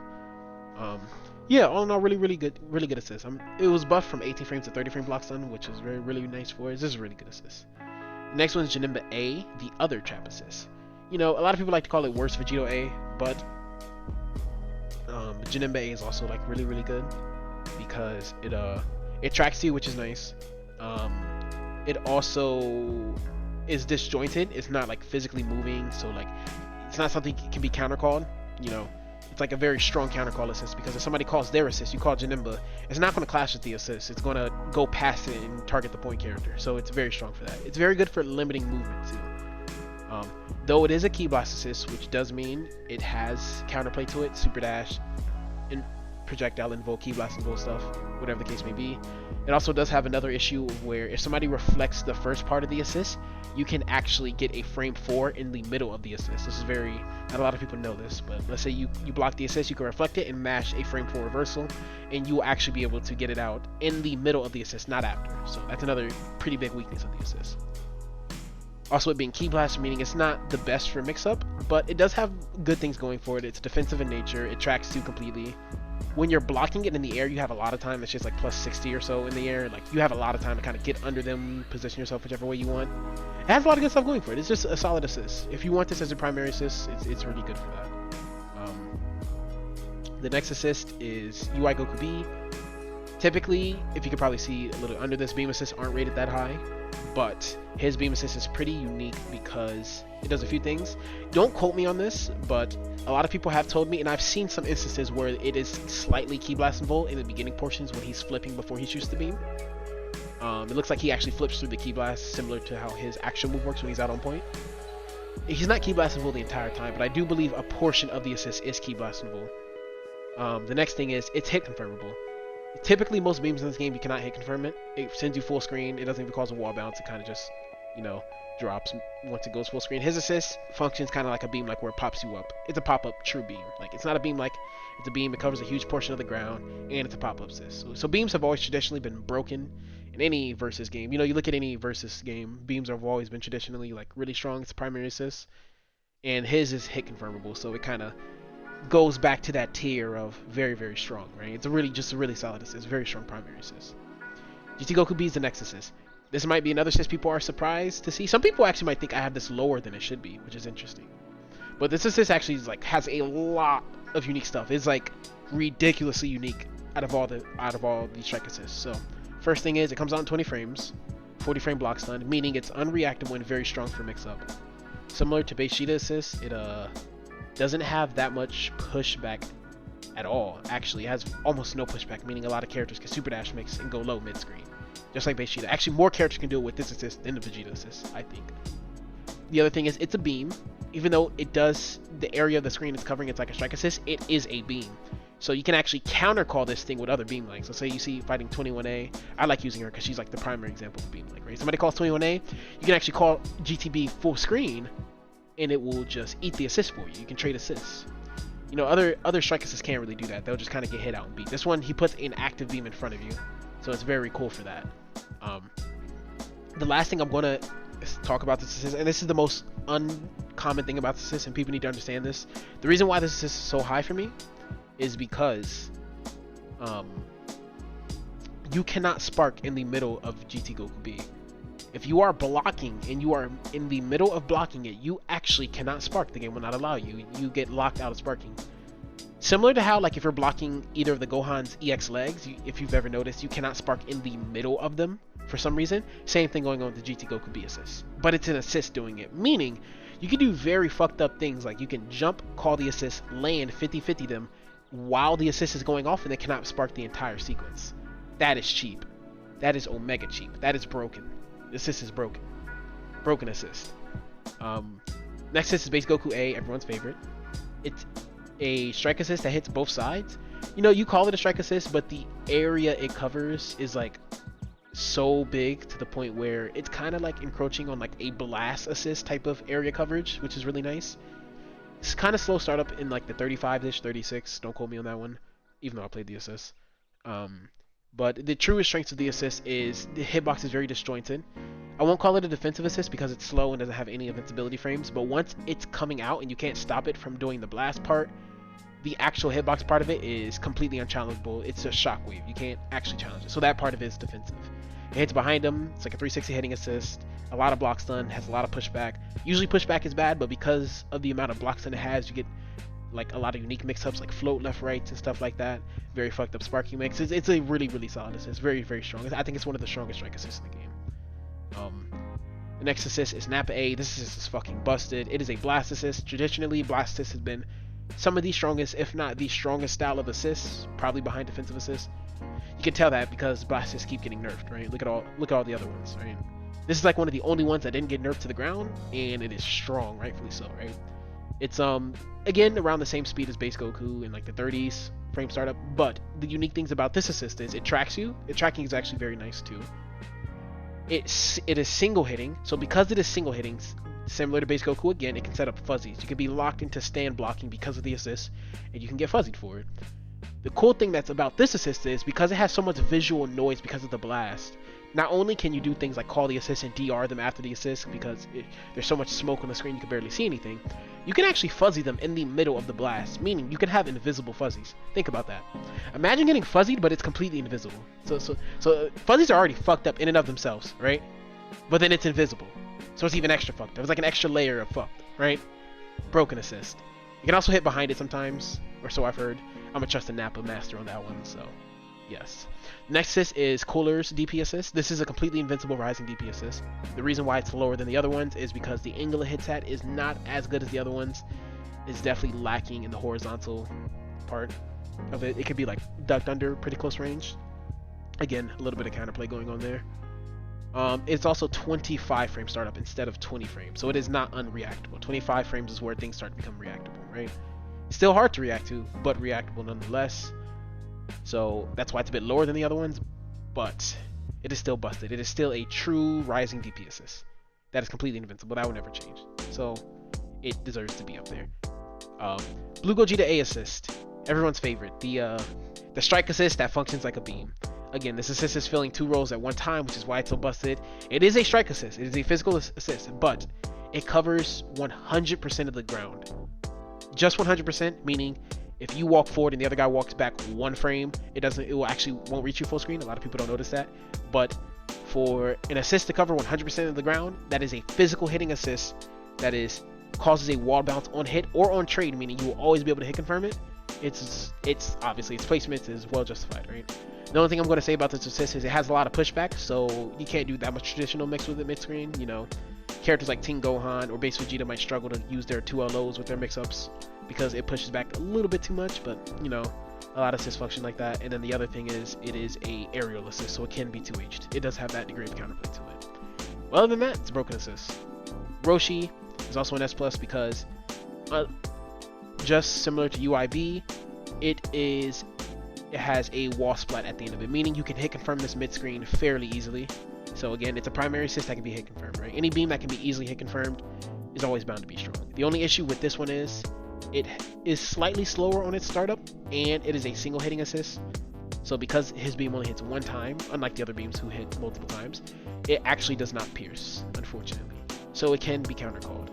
Yeah, all in all, really good assist. It was buffed from 18 frames to 30 frame block stun, which is really nice for it. This is a really good assist. Next one is Janemba A, the other trap assist. You know, a lot of people like to call it worse Vegito A, but Janemba A is also like really good because it tracks you, which is nice. It also is disjointed. It's not like physically moving, so like it's not something that can be counter called. You know, it's like a very strong counter call assist because if somebody calls their assist, you call Janemba, it's not going to clash with the assist. It's going to go past it and target the point character. So it's very strong for that. It's very good for limiting movement too. Though it is a ki blast assist, which does mean it has counterplay to it, super dash, and projectile invoke, key blast invoke stuff, whatever the case may be. It also does have another issue where if somebody reflects the first part of the assist, you can actually get a frame 4 in the middle of the assist. This is very, not a lot of people know this, but let's say you block the assist, you can reflect it and mash a frame 4 reversal, and you will actually be able to get it out in the middle of the assist, not after. So that's another pretty big weakness of the assist. Also, it being key blast, meaning it's not the best for mix-up, but it does have good things going for it. It's defensive in nature, it tracks 2 completely. When you're blocking it in the air, you have a lot of time. It's just like plus 60 or so in the air. Like, you have a lot of time to kind of get under them, position yourself whichever way you want. It has a lot of good stuff going for it. It's just a solid assist. If you want this as a primary assist, it's really good for that. The next assist is UI Goku B. Typically, if you could probably see a little under this, beam assists aren't rated that high, but his beam assist is pretty unique because it does a few things. Don't quote me on this, but a lot of people have told me, and I've seen some instances where it is slightly key blast and volt in the beginning portions when he's flipping before he shoots the beam. It looks like he actually flips through the key blast, similar to how his action move works when he's out on point. He's not key blast and volt the entire time, but I do believe a portion of the assist is key blast and volt. The next thing is it's hit confirmable. Typically, most beams in this game, you cannot hit confirm it. It sends you full screen. It doesn't even cause a wall bounce. It kind of just, you know, drops once it goes full screen. His assist functions kind of like a beam, like where it pops you up. It's a pop-up true beam. Like, it's not a beam like it's a beam. It covers a huge portion of the ground, and it's a pop-up assist. So beams have always traditionally been broken in any versus game. You know, you look at any versus game, beams have always been traditionally like really strong. It's a primary assist, and his is hit confirmable. So it kind of goes back to that tier of very, very strong, right? It's just a really solid assist, very strong primary assist. GT Goku B is the next assist. This might be another assist people are surprised to see. Some people actually might think I have this lower than it should be, which is interesting. But this assist actually is like has a lot of unique stuff. It's like ridiculously unique out of all the strike assists. So first thing is it comes out in 20 frames, 40 frame block stun, meaning it's unreactable and very strong for mix up. Similar to base Sheeta assist, it doesn't have that much pushback at all. Actually, it has almost no pushback, meaning a lot of characters can super dash mix and go low mid screen, just like base Sheeta. Actually, more characters can do it with this assist than the Vegeta assist, I think. The other thing is it's a beam. Even though it does the area of the screen it's covering, it's like a strike assist, it is a beam. So you can actually counter call this thing with other beam lengths. So say you see fighting 21A, I like using her because she's like the primary example of beam length, right? Somebody calls 21A, you can actually call GTB full screen and it will just eat the assist for you. You can trade assists. You know, other strike assists can't really do that. They'll just kind of get hit out and beat. This one, he puts an active beam in front of you, so it's very cool for that. The last thing I'm going to talk about this assist, and this is the most uncommon thing about this assist, and people need to understand this. The reason why this assist is so high for me is because you cannot spark in the middle of GT Goku B. If you are blocking and you are in the middle of blocking it, you actually cannot spark. The game will not allow you. You get locked out of sparking. Similar to how, like, if you're blocking either of the Gohan's EX legs, if you've ever noticed, you cannot spark in the middle of them for some reason. Same thing going on with the GT Goku B assist. But it's an assist doing it, meaning you can do very fucked up things, like you can jump, call the assist, land 50-50 them while the assist is going off, and they cannot spark the entire sequence. That is cheap. That is omega cheap. That is broken. The assist is broken. Broken assist. Next assist is base Goku A, everyone's favorite. It's a strike assist that hits both sides. You know, you call it a strike assist, but the area it covers is like so big to the point where it's kind of like encroaching on like a blast assist type of area coverage, which is really nice. It's kind of slow startup in like the 35-ish, 36. Don't quote me on that one, even though I played the assist. But the truest strength of the assist is the hitbox is very disjointed. I won't call it a defensive assist because it's slow and doesn't have any invincibility frames, but once it's coming out and you can't stop it from doing the blast part, the actual hitbox part of it is completely unchallengeable. It's a shockwave. You can't actually challenge it. So that part of it is defensive. It hits behind him. It's like a 360 hitting assist. A lot of block stun. Has a lot of pushback. Usually pushback is bad, but because of the amount of block stun it has, you get like a lot of unique mix-ups, like float left, right, and stuff like that. Very fucked up sparking mix. It's a really, really solid assist. Very, very strong. I think it's one of the strongest strike assists in the game. The next assist is Nappa A. This assist is fucking busted. It is a blast assist. Traditionally, blast assist has been some of the strongest, if not the strongest style of assists, probably behind defensive assists. You can tell that because blast assists keep getting nerfed, right? Look at all the other ones, right? This is like one of the only ones that didn't get nerfed to the ground, and it is strong, rightfully so, right? It's again around the same speed as base Goku in like the 30s frame startup, but the unique things about this assist is it tracks you. The tracking is actually very nice too. It is single hitting, so because it is single hitting, similar to base Goku again, it can set up fuzzies. You can be locked into stand blocking because of the assist, and you can get fuzzied for it. The cool thing that's about this assist is because it has so much visual noise because of the blast, not only can you do things like call the assist and DR them after the assist because there's so much smoke on the screen you can barely see anything, you can actually fuzzy them in the middle of the blast, meaning you can have invisible fuzzies. Think about that. Imagine getting fuzzied, but it's completely invisible. So fuzzies are already fucked up in and of themselves, right? But then it's invisible. So it's even extra fucked up. It's like an extra layer of fucked, right? Broken assist. You can also hit behind it sometimes, or so I've heard. I'm a trust a Nappa master on that one, so yes. Next assist is Cooler's DP assist. This is a completely invincible rising DP assist. The reason why it's lower than the other ones is because the angle it hits at is not as good as the other ones. It's definitely lacking in the horizontal part of it. It could be like ducked under pretty close range. Again, a little bit of counterplay going on there. It's also 25 frame startup instead of 20 frames, so it is not unreactable. 25 frames is where things start to become reactable, right? Still hard to react to, but reactable nonetheless. So that's why it's a bit lower than the other ones, but it is still busted. It is still a true rising DP assist. That is completely invincible. That will never change. So it deserves to be up there. Blue Gogeta A assist, everyone's favorite. The strike assist that functions like a beam. Again, this assist is filling two roles at one time, which is why it's so busted. It is a strike assist. It is a physical assist, but it covers 100% of the ground. Just 100%, meaning if you walk forward and the other guy walks back one frame, it won't reach you full screen. A lot of people don't notice that. But for an assist to cover 100% of the ground, that is a physical hitting assist that causes a wall bounce on hit or on trade, meaning you will always be able to hit confirm it. It's obviously its placement is well justified, right? The only thing I'm going to say about this assist is it has a lot of pushback, so you can't do that much traditional mix with it mid-screen. You know, characters like Team Gohan or Base Vegeta might struggle to use their 2LOs with their mix-ups because it pushes back a little bit too much, but, you know, a lot of assists function like that. And then the other thing is it is a aerial assist, so it can be 2H'd. It does have that degree of counterplay to it. Well, other than that, it's a broken assist. Roshi is also an S+ because just similar to UIB, it has a wall splat at the end of it, meaning you can hit confirm this mid-screen fairly easily. So again, it's a primary assist that can be hit confirmed, right? Any beam that can be easily hit confirmed is always bound to be strong. The only issue with this one is it is slightly slower on its startup, and it is a single hitting assist. So because his beam only hits one time, unlike the other beams who hit multiple times, it actually does not pierce, unfortunately. So it can be countercalled.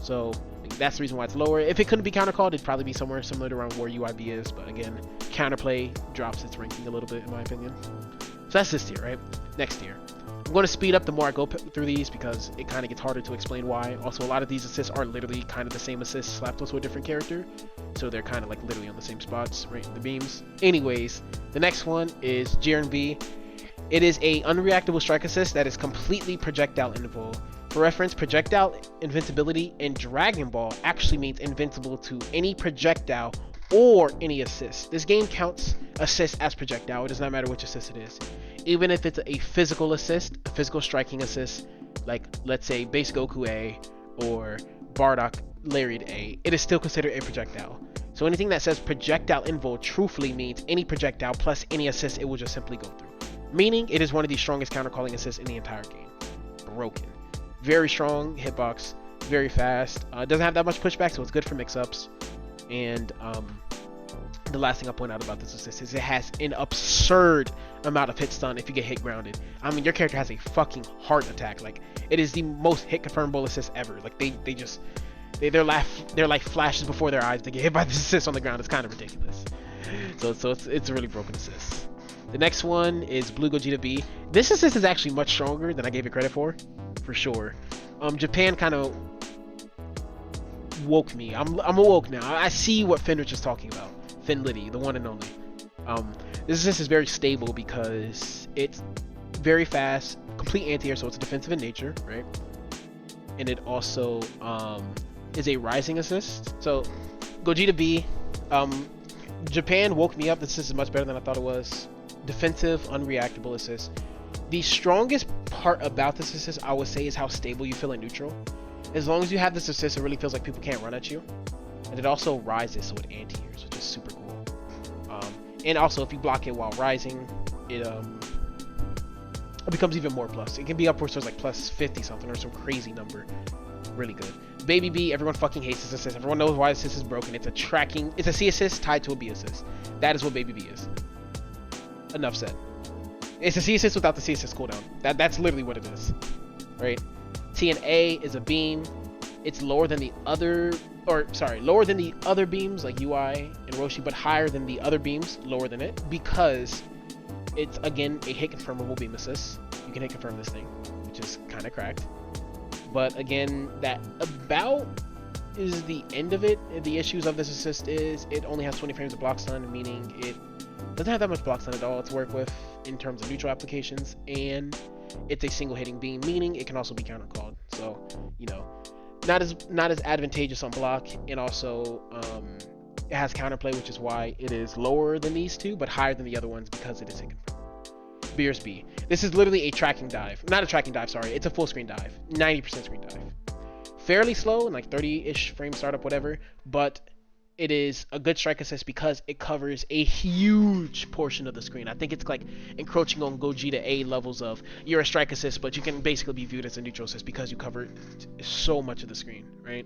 So that's the reason why it's lower. If it couldn't be countercalled, it'd probably be somewhere similar to around where UIB is, but again, counterplay drops its ranking a little bit in my opinion. So that's this tier, right? Next tier. I'm going to speed up the more I go through these because it kind of gets harder to explain why. Also, a lot of these assists are literally kind of the same assist slapped onto a different character, so they're kind of like literally on the same spots, right? The beams. Anyways, the next one is Jiren B. It is a unreactable strike assist that is completely projectile invul. For reference, projectile invincibility in Dragon Ball actually means invincible to any projectile or any assist. This game counts assist as projectile. It does not matter which assist it is. Even if it's a physical assist, a physical striking assist, like let's say Base Goku A or Bardock Lariat A, it is still considered a projectile. So anything that says projectile invul truthfully means any projectile plus any assist it will just simply go through. Meaning it is one of the strongest countercalling assists in the entire game. Broken. Very strong hitbox, very fast. It doesn't have that much pushback, so it's good for mix-ups. And the last thing I'll point out about this assist is it has an absurd amount of hit stun if you get hit grounded. I mean, your character has a fucking heart attack. Like, it is the most hit confirmable assist ever. Like, they're like flashes before their eyes. They get hit by this assist on the ground. It's kind of ridiculous. So it's a really broken assist. The next one is Blue Gogeta B. This assist is actually much stronger than I gave it credit for sure. Japan kind of woke me. I'm awoke now. I see what Fenrich is talking about. Finlitty, the one and only. This assist is very stable because it's very fast, complete anti-air, so it's defensive in nature, right? And it also is a rising assist. So Gogeta B, Japan woke me up. This assist is much better than I thought it was. Defensive, unreactable assist. The strongest part about this assist, I would say, is how stable you feel in neutral. As long as you have this assist, it really feels like people can't run at you. And it also rises, so it anti-airs, which is super cool. And also, if you block it while rising, it becomes even more plus. It can be upwards towards like plus 50 something or some crazy number. Really good. Baby B, everyone fucking hates this assist. Everyone knows why this assist is broken. It's a C assist tied to a B assist. That is what Baby B is. Enough said. It's a C assist without the C assist cooldown. That's literally what it is. Right? TNA is a beam. It's lower than the other beams like UI and Roshi, but higher than the other beams, lower than it, because it's again a hit confirmable beam assist. You can hit confirm this thing, which is kind of cracked. But again, that about is the end of it. The issues of this assist is it only has 20 frames of block stun, meaning it doesn't have that much block stun at all to work with in terms of neutral applications, and it's a single hitting beam, meaning it can also be counter called. So, you know, not as advantageous on block, and also it has counterplay, which is why it is lower than these two, but higher than the other ones because it is hit confirmed. Beer's B. This is literally a tracking dive. Not a tracking dive, sorry. It's a full screen dive. 90% screen dive. Fairly slow, like 30-ish frame startup, whatever, but it is a good strike assist because it covers a huge portion of the screen. I think it's like encroaching on Gogeta A levels of you're a strike assist, but you can basically be viewed as a neutral assist because you cover so much of the screen, right?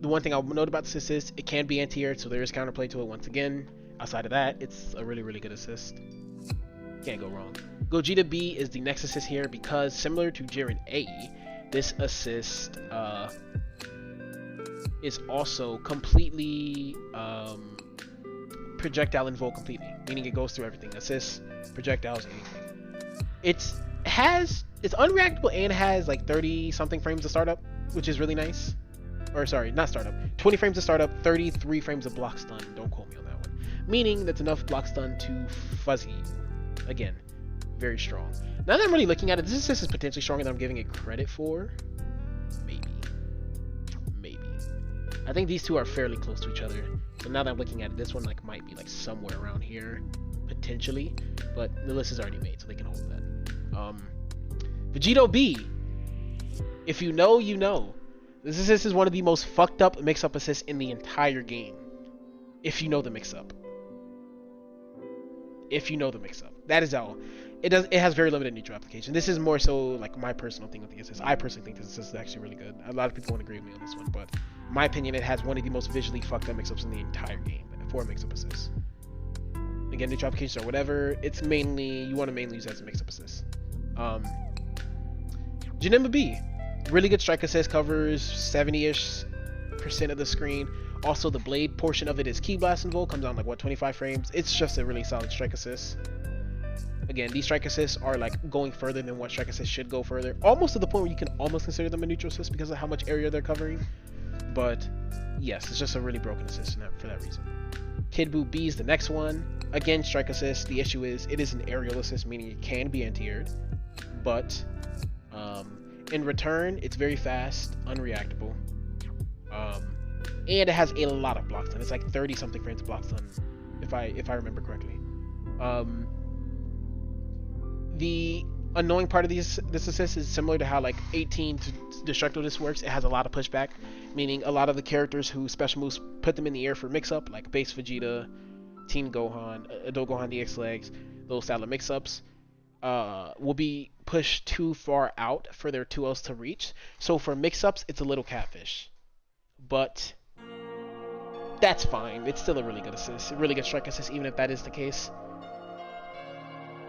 The one thing I'll note about this assist is it can be anti-aired, so there is counterplay to it once again. Outside of that, it's a really, really good assist. Can't go wrong. Gogeta B is the next assist here because similar to Jiren A, this assist is also completely projectile involved completely, meaning it goes through everything. Assists, projectiles, anything. It's unreactable and has like 30 something frames of startup, which is really nice. Or sorry, not startup. 20 frames of startup, 33 frames of block stun. Don't quote me on that one. Meaning that's enough block stun to fuzzy. Again, very strong. Now that I'm really looking at it, this assist is potentially stronger than I'm giving it credit for. Maybe. I think these two are fairly close to each other. But now that I'm looking at it, this one like might be like somewhere around here, potentially. But the list is already made, so they can hold that. Vegito B. If you know, you know. This assist is one of the most fucked up mix-up assists in the entire game. If you know the mix-up. That is all. It has very limited neutral application. This is more so like my personal thing with the assist. I personally think this assist is actually really good. A lot of people won't agree with me on this one, but in my opinion, it has one of the most visually fucked up mix-ups in the entire game for mix-up assists. Again, neutral applications or whatever, it's mainly, you want to mainly use it as a mix-up assist. Janemba B. Really good strike assist, covers 70-ish% of the screen. Also, the blade portion of it is Key Blast involved, comes down like what, 25 frames. It's just a really solid strike assist. Again, these strike assists are like going further than what strike assists should go further. Almost to the point where you can almost consider them a neutral assist because of how much area they're covering. But yes, it's just a really broken assist for that reason. Kid Buu B is the next one. Again, strike assist. The issue is it is an aerial assist, meaning it can be anti-aired. But in return, it's very fast, unreactable. And it has a lot of block stun. It's like 30 something frames of block stun, if I remember correctly. The annoying part of this assist is similar to how like 18 to Destructo Disc works. It has a lot of pushback, meaning a lot of the characters who special moves put them in the air for mix-up, like Base Vegeta, Team Gohan, Adult Gohan DX Legs, those style of mix-ups, will be pushed too far out for their 2Ls to reach. So for mix-ups, it's a little catfish. But that's fine. It's still a really good assist. A really good strike assist, even if that is the case.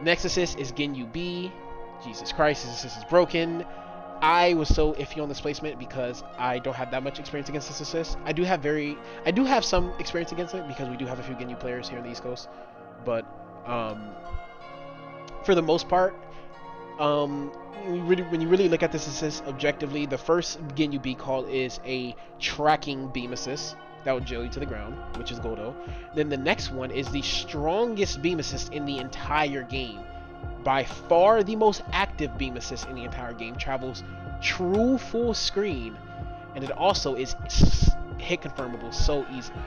Next assist is Ginyu B. Jesus Christ, this assist is broken. I was so iffy on this placement because I don't have that much experience against this assist. I do have some experience against it because we do have a few Ginyu players here on the East Coast. But for the most part, when you really look at this assist objectively, the first Ginyu B call is a tracking beam assist that will jail you to the ground, which is Goldo. Then the next one is the strongest beam assist in the entire game. By far the most active beam assist in the entire game. Travels true full screen, and it also is hit confirmable so easily.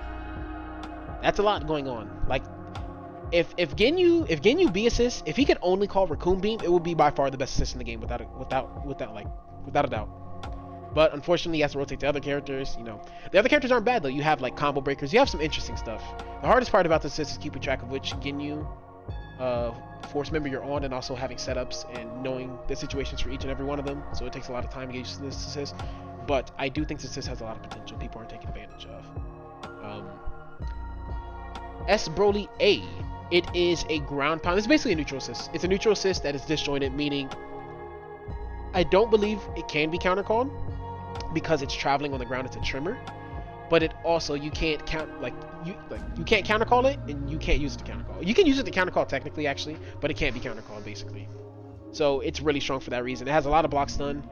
That's a lot going on. Like if Ginyu B assist, if he could only call Raccoon Beam, it would be by far the best assist in the game without a doubt. But unfortunately, he has to rotate to other characters. The other characters aren't bad though. You have like combo breakers. You have some interesting stuff. The hardest part about this assist is keeping track of which Ginyu force member you're on, and also having setups and knowing the situations for each and every one of them. So it takes a lot of time to get used to this assist. But I do think this assist has a lot of potential people aren't taking advantage of. S Broly A. It is a ground pound. It's basically a neutral assist. It's a neutral assist that is disjointed, meaning I don't believe it can be countercalled because it's traveling on the ground. It's a trimmer, but it also you can't you can't countercall it, and you can't use it to countercall. You can use it to countercall technically, actually, but it can't be countercalled basically. So it's really strong for that reason. It has a lot of block stun.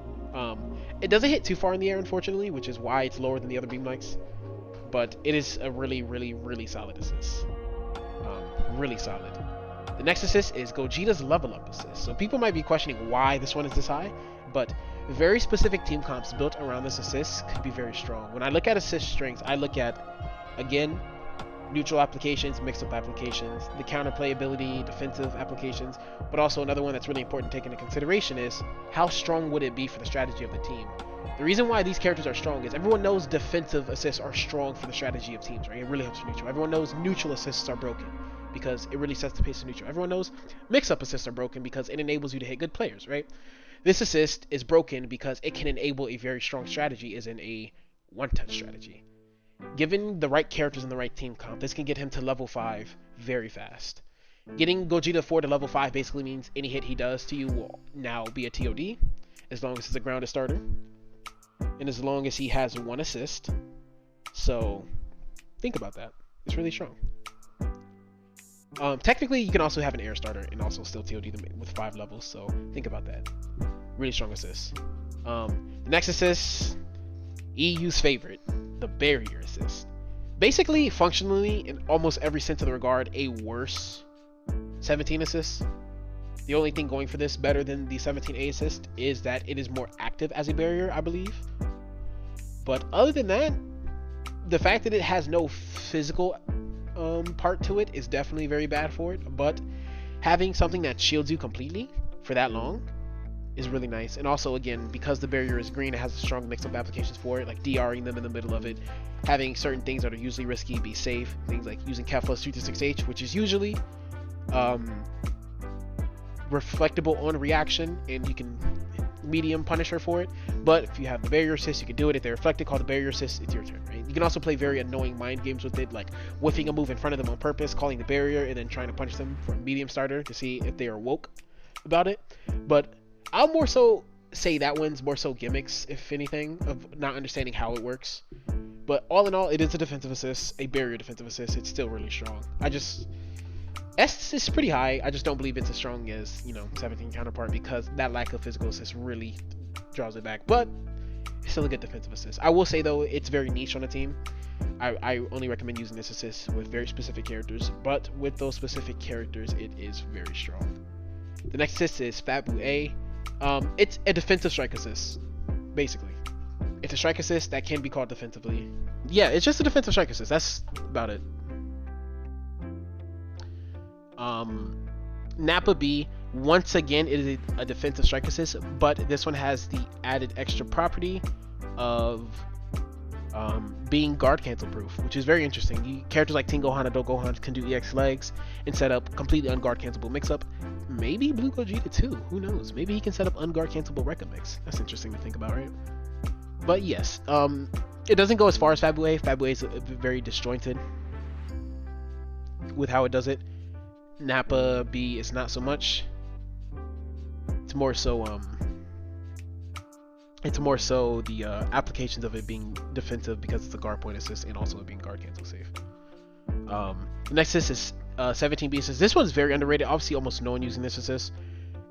It doesn't hit too far in the air, unfortunately, which is why it's lower than the other beam likes. But it is a really, really, really solid assist. Really solid. The next assist is Gogeta's level up assist. So people might be questioning why this one is this high, but very specific team comps built around this assist could be very strong. When I look at assist strengths, I look at, again, neutral applications, mix-up applications, the counterplay ability, defensive applications, but also another one that's really important to take into consideration is how strong would it be for the strategy of the team. The reason why these characters are strong is everyone knows defensive assists are strong for the strategy of teams, right? It really helps neutral. Everyone knows neutral assists are broken because it really sets the pace of neutral. Everyone knows mix-up assists are broken because it enables you to hit good players, right? This assist is broken because it can enable a very strong strategy, as in a one-touch strategy. Given the right characters in the right team comp, this can get him to level 5 very fast. Getting Gogeta 4 to level 5 basically means any hit he does to you will now be a TOD, as long as it's a grounded starter, and as long as he has 1 assist. So think about that. It's really strong. Technically, you can also have an air starter and also still TOD them with 5 levels, so think about that. Really strong assist. The next assist, EU's favorite, the barrier assist. Basically, functionally, in almost every sense of the regard, a worse 17 assist. The only thing going for this better than the 17A assist is that it is more active as a barrier, I believe. But other than that, the fact that it has no physical part to it is definitely very bad for it. But having something that shields you completely for that long is really nice. And also, again, because the barrier is green, it has a strong mix-up applications for it, like DRing them in the middle of it, having certain things that are usually risky be safe, things like using Kefla's 326H, which is usually reflectable on reaction, and you can medium punish her for it. But if you have the barrier assist, you can do it. If they reflect it, call the barrier assist, it's your turn, right? You can also play very annoying mind games with it, like whiffing a move in front of them on purpose, calling the barrier, and then trying to punish them for a medium starter to see if they are woke about it. But I'll more so say that one's more so gimmicks, if anything, of not understanding how it works. But all in all, it is a defensive assist, a barrier defensive assist. It's still really strong. S is pretty high. I just don't believe it's as strong as, 17 counterpart, because that lack of physical assist really draws it back. But it's still a good defensive assist. I will say though, it's very niche on a team. I only recommend using this assist with very specific characters, but with those specific characters, it is very strong. The next assist is Fat Boo A. It's a defensive strike assist, basically. It's a strike assist that can be called defensively. Yeah, it's just a defensive strike assist. That's about it. Nappa B, once again, it is a defensive strike assist, but this one has the added extra property of being guard cancel proof, which is very interesting. Characters like Gohan and Gohan can do EX legs and set up completely unguard cancelable mix-up. Maybe Blue Gogeta too, who knows? Maybe he can set up unguard cancelable Rekka mix. That's interesting to think about, right? But yes, it doesn't go as far as Fat Boo A. Fat Boo A is very disjointed with how it does it. Nappa B is not so much. It's more so the applications of it being defensive because it's a guard point assist, and also it being guard cancel safe. The next assist is 17B assist. This one's very underrated. Obviously, almost no one using this assist.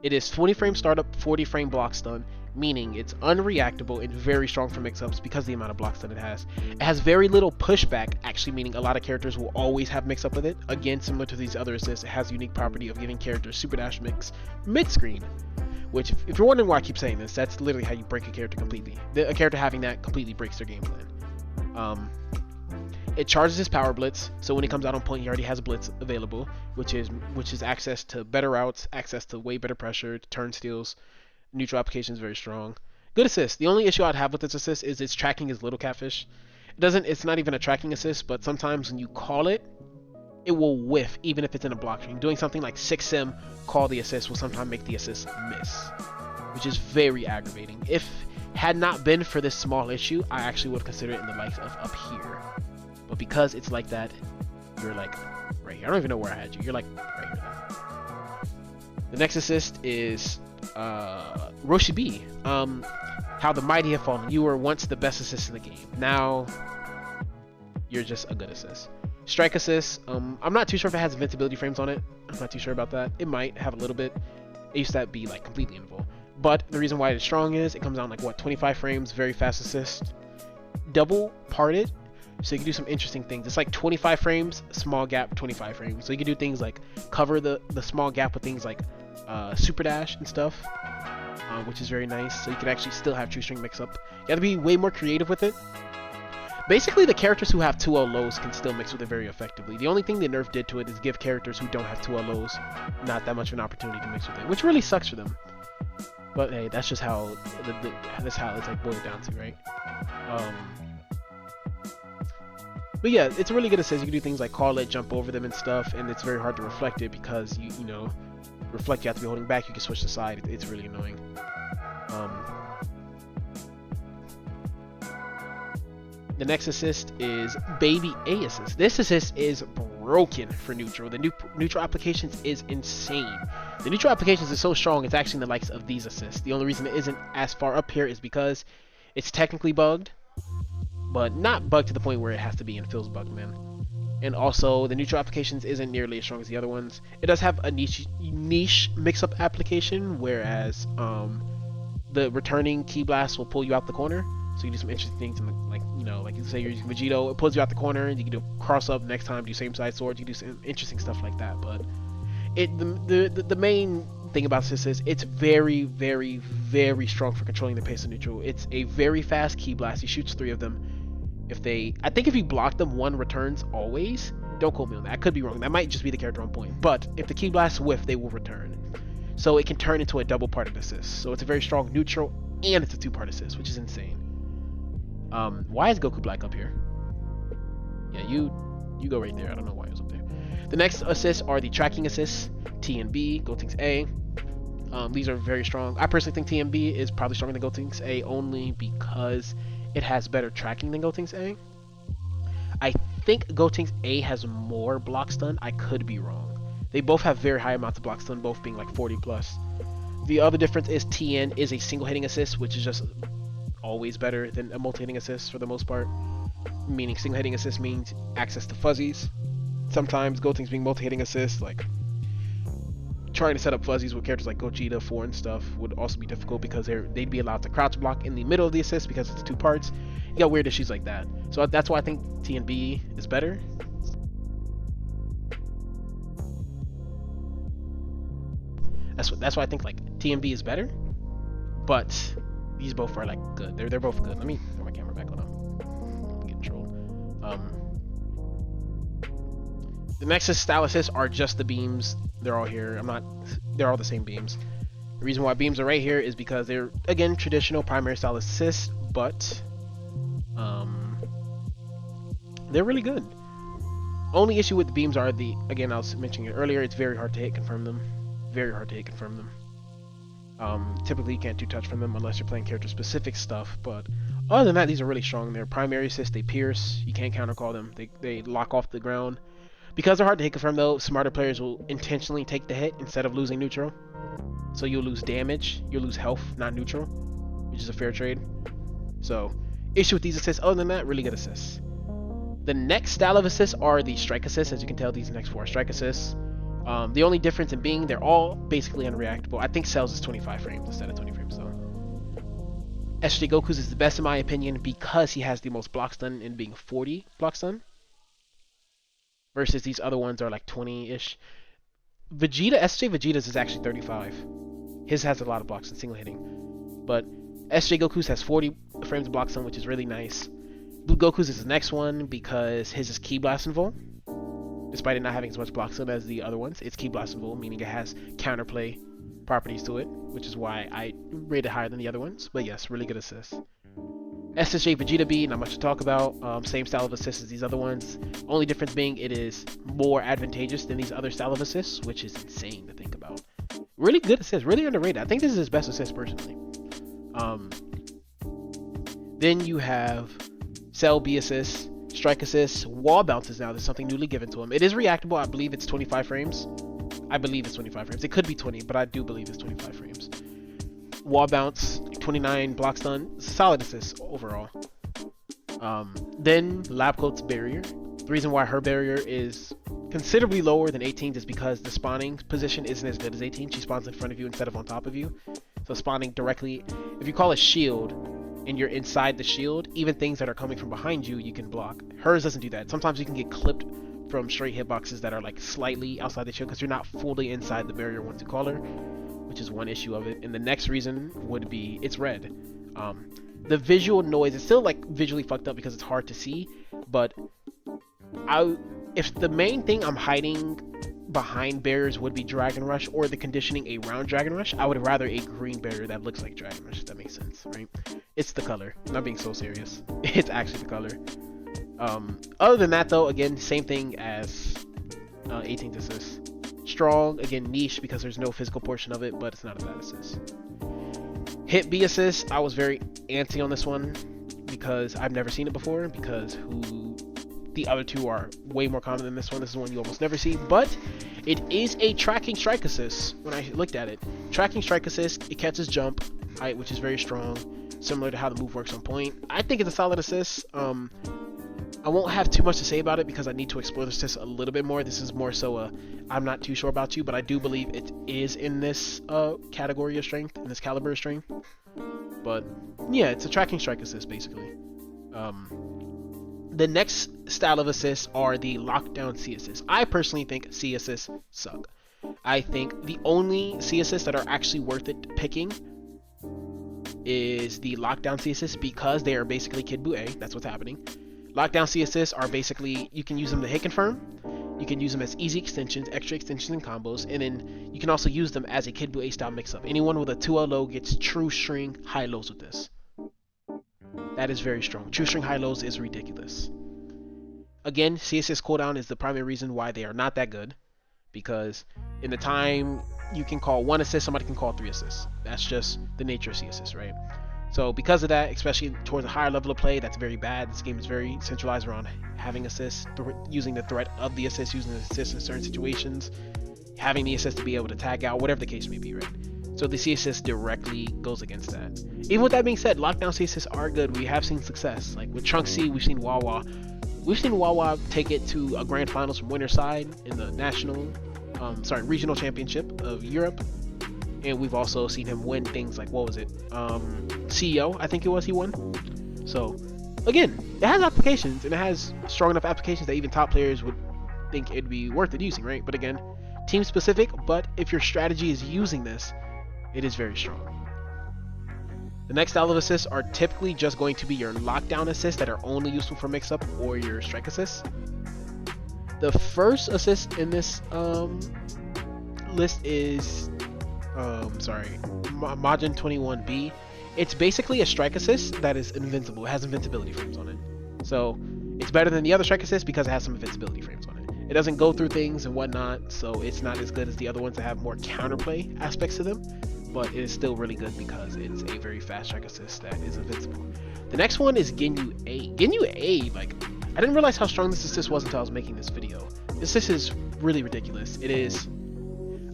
It is 20 frame startup, 40 frame block stun, meaning it's unreactable and very strong for mix-ups because of the amount of block stun it has. It has very little pushback, actually, meaning a lot of characters will always have mix-up with it. Again, similar to these other assists, it has a unique property of giving characters super dash mix mid-screen, which, if you're wondering why I keep saying this, that's literally how you break a character completely. A character having that completely breaks their game plan. It charges his power blitz, so when he comes out on point, he already has blitz available, which is access to better routes, access to way better pressure, turn steals. Neutral application is very strong. Good assist. The only issue I'd have with this assist is its tracking is little catfish. It's not even a tracking assist, but sometimes when you call it, it will whiff even if it's in a block string. Doing something like 6sim call the assist will sometimes make the assist miss, which is very aggravating. If had not been for this small issue, I actually would consider it in the likes of up here. But because it's like that, you're like right here. I don't even know where I had you. You're like right here. The next assist is Roshi B. How the mighty have fallen. You were once the best assist in the game. Now you're just a good assist. Strike assist. I'm not too sure if it has invincibility frames on it. I'm not too sure about that. It might have a little bit. It used to be like completely invisible. But the reason why it's strong is it comes out like what, 25 frames, very fast assist, double parted, so you can do some interesting things. It's like 25 frames, small gap, 25 frames. So you can do things like cover the small gap with things like super dash and stuff, which is very nice. So you can actually still have true string mix up. You have to be way more creative with it. Basically, the characters who have 2L lows can still mix with it very effectively. The only thing the nerf did to it is give characters who don't have 2L lows not that much of an opportunity to mix with it, which really sucks for them. But hey, that's just how that's how it's like boiled down to, right? But yeah, it's a really good assist. You can do things like call it, jump over them and stuff, and it's very hard to reflect it because you know, reflect you have to be holding back. You can switch the side. It's really annoying. The next assist is Baby A assist. This assist is broken for neutral. The neutral applications is insane. The neutral applications is so strong, it's actually in the likes of these assists. The only reason it isn't as far up here is because it's technically bugged, but not bugged to the point where it has to be and feels bugged, man. And also, the neutral applications isn't nearly as strong as the other ones. It does have a niche mix-up application, whereas the returning key blast will pull you out the corner. So you can do some interesting things, in like, you know, like you say you're using Vegito, it pulls you out the corner, and you can do a cross up next time, do same side swords, you can do some interesting stuff like that. But the main thing about this is it's very, very, very strong for controlling the pace of neutral. It's a very fast key blast. He shoots 3 of them. I think if you block them, 1 returns always. Don't quote me on that. I could be wrong. That might just be the character on point. But if the key blasts whiff, they will return. So it can turn into a double parted assist. So it's a very strong neutral, and it's a 2-part assist, which is insane. Why is Goku Black up here? Yeah, you go right there. I don't know why he was up there. The next assists are the tracking assists, T and B, Gotenks A. These are very strong. I personally think T and B is probably stronger than Gotenks A only because it has better tracking than Gotenks A. I think Gotenks A has more block stun. I could be wrong. They both have very high amounts of block stun, both being like 40 plus. The other difference is TN is a single hitting assist, which is just always better than a multi-hitting assist for the most part. Meaning single hitting assist means access to fuzzies. Sometimes Gotenks being multi-hitting assist, like trying to set up fuzzies with characters like Gogeta 4 and stuff would also be difficult because they'd be allowed to crouch block in the middle of the assist because it's 2 parts. You got weird issues like that. So that's why I think T and B is better. That's why I think like T and B is better. But these both are like good. They're both good. Let me throw my camera back on. I'm getting trolled. The next style assists are just the beams. They're all here. They're all the same beams. The reason why beams are right here is because they're, again, traditional primary style assists, but they're really good. Only issue with the beams are again, I was mentioning it earlier, it's very hard to hit confirm them. Very hard to hit confirm them. Typically you can't do touch from them unless you're playing character specific stuff, but other than that, these are really strong. They're primary assists, they pierce, you can't counter call them, they lock off the ground. Because they're hard to hit confirm though, smarter players will intentionally take the hit instead of losing neutral. So you'll lose damage, you'll lose health, not neutral, which is a fair trade. So, issue with these assists, other than that, really good assists. The next style of assists are the strike assists. As you can tell, these next 4 are strike assists. The only difference in being they're all basically unreactable. I think Cell's is 25 frames instead of 20 frames though. SJ Goku's is the best in my opinion because he has the most block stun in being 40 block stun. Versus these other ones are like 20-ish. SJ Vegeta's is actually 35. His has a lot of blocks and single hitting. But SJ Goku's has 40 frames of block stun, which is really nice. Blue Goku's is the next one because his is Ki Blast Invul. Despite it not having as much block stun as the other ones, it's Ki Blast Invul, meaning it has counterplay properties to it, which is why I rate it higher than the other ones. But yes, really good assist. SSJ Vegeta B, not much to talk about. Same style of assist as these other ones. Only difference being it is more advantageous than these other style of assists, which is insane to think about. Really good assist, really underrated. I think this is his best assist personally. Then you have Cell B assist, strike assist, wall bounces. Now there's something newly given to him. It is reactable. I believe it's 25 frames. I believe it's 25 frames. It could be 20, but I do believe it's 25 frames. Wall bounce, 29 block stun, solid assist overall. Then Lab Coat's barrier. The reason why her barrier is considerably lower than 18 is because the spawning position isn't as good as 18. She spawns in front of you instead of on top of you. So spawning directly, if you call a shield and you're inside the shield, even things that are coming from behind you, you can block. Hers doesn't do that. Sometimes you can get clipped from straight hitboxes that are like slightly outside the shield because you're not fully inside the barrier once you call her, which is one issue of it. And the next reason would be it's red. The visual noise is still like visually fucked up because it's hard to see, but if the main thing I'm hiding behind barriers would be Dragon Rush or the conditioning around Dragon Rush, I would rather a green barrier that looks like Dragon Rush, if that makes sense, right? It's the color. I'm not being so serious. It's actually the color. Other than that though, again, same thing as 18th assist. Strong, again, niche because there's no physical portion of it, but it's not a bad assist. Hit B assist, I was very antsy on this one because I've never seen it before, because the other two are way more common than this one. This is one you almost never see, but it is a tracking strike assist. When I looked at it, tracking strike assist, it catches jump height, which is very strong, similar to how the move works on point. I think it's a solid assist. I won't have too much to say about it because I need to explore the assist a little bit more. This is more so I'm not too sure about you, but I do believe it is in this category of strength, in this caliber of strength. But yeah, it's a tracking strike assist basically. The next style of assists are the lockdown C assists. I personally think C assists suck. I think the only C assists that are actually worth it picking is the lockdown C assists because they are basically Kid Buu A. That's what's happening. Lockdown C assists are basically, you can use them to hit confirm, you can use them as easy extensions, extra extensions and combos, and then you can also use them as a Kid Buu A style mix-up. Anyone with a 2L low gets true string high lows with this. That is very strong. True string high lows is ridiculous. Again, C assist cooldown is the primary reason why they are not that good, because in the time you can call 1 assist, somebody can call 3 assists. That's just the nature of C assist, right? So because of that, especially towards a higher level of play, that's very bad. This game is very centralized around having assists, using the threat of the assist, using the assist in certain situations, having the assist to be able to tag out, whatever the case may be, right? So the C assist directly goes against that. Even with that being said, lockdown C assists are good. We have seen success. Like with Trunk C, we've seen Wawa. We've seen Wawa take it to a grand finals from winner's side in the regional championship of Europe. And we've also seen him win things like, what was it? CEO, I think it was, he won. So, again, it has applications, and it has strong enough applications that even top players would think it'd be worth it using, right? But again, team specific, but if your strategy is using this, it is very strong. The next style of assists are typically just going to be your lockdown assists that are only useful for mix-up or your strike assists. The first assist in this list is Majin 21B. It's basically a strike assist that is invincible. It has invincibility frames on it. So it's better than the other strike assist because it has some invincibility frames on it. It doesn't go through things and whatnot, so it's not as good as the other ones that have more counterplay aspects to them, but it is still really good because it's a very fast strike assist that is invincible. The next one is Ginyu A. Ginyu A, like, I didn't realize how strong this assist was until I was making this video. This assist is really ridiculous. It is,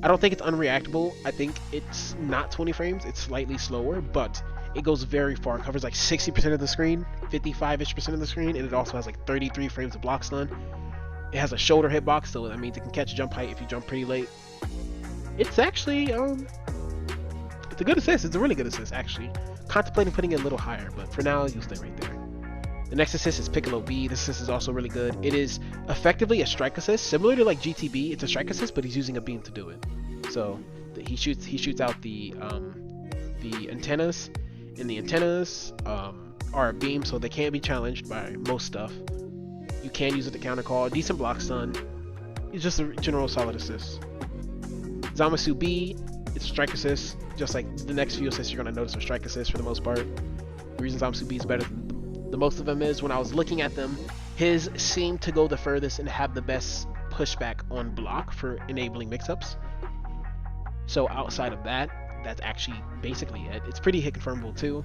I don't think it's unreactable. I think it's not 20 frames. It's slightly slower, but it goes very far. It covers like 60% of the screen, 55-ish% of the screen, and it also has like 33 frames of block stun. It has a shoulder hitbox, so that means it can catch jump height if you jump pretty late. It's actually, it's a good assist. It's a really good assist, actually. Contemplating putting it a little higher, but for now, you'll stay right there. The next assist is Piccolo B. This assist is also really good. It is effectively a strike assist, similar to like GTB. It's a strike assist, but he's using a beam to do it. So he shoots out the antennas, and the antennas are a beam, so they can't be challenged by most stuff. You can use it to counter call. Decent block stun. It's just a general solid assist. Zamasu B. it's strike assist, just like the next few assists you're going to notice are strike assists for the most part. The reason Zomsu B is better than the most of them is when I was looking at them, his seemed to go the furthest and have the best pushback on block for enabling mix-ups. So outside of that, that's actually basically it. It's pretty hit confirmable too.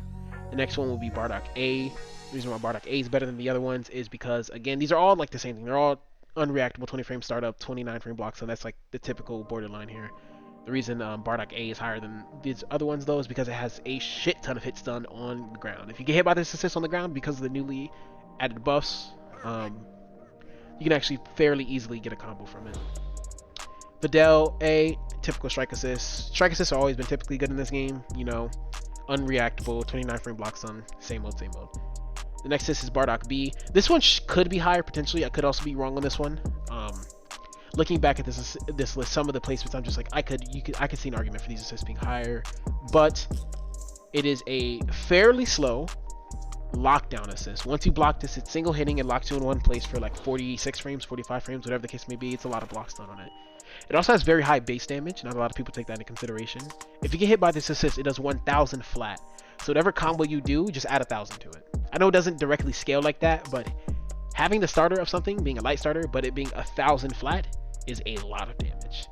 The next one will be Bardock A. The reason why Bardock A is better than the other ones is because, again, these are all like the same thing. They're all unreactable 20 frame startup, 29 frame block, so that's like the typical borderline here. The reason Bardock A is higher than these other ones, though, is because it has a shit ton of hits done on the ground. If you get hit by this assist on the ground because of the newly added buffs, you can actually fairly easily get a combo from it. Videl A, typical strike assist. Strike assists have always been typically good in this game, you know, unreactable, 29 frame block stun, same mode, same mode. The next assist is Bardock B. This one could be higher potentially. I could also be wrong on this one. Looking back at this list, some of the placements, I'm just like, I could see an argument for these assists being higher, but it is a fairly slow lockdown assist. Once you block this, it's single hitting and locks you in one place for like 46 frames, 45 frames, whatever the case may be. It's a lot of blocks done on it. It also has very high base damage. Not a lot of people take that into consideration. If you get hit by this assist, it does 1,000 flat. So whatever combo you do, just add 1,000 to it. I know it doesn't directly scale like that, but having the starter of something being a light starter, but it being 1,000 flat is a lot of damage.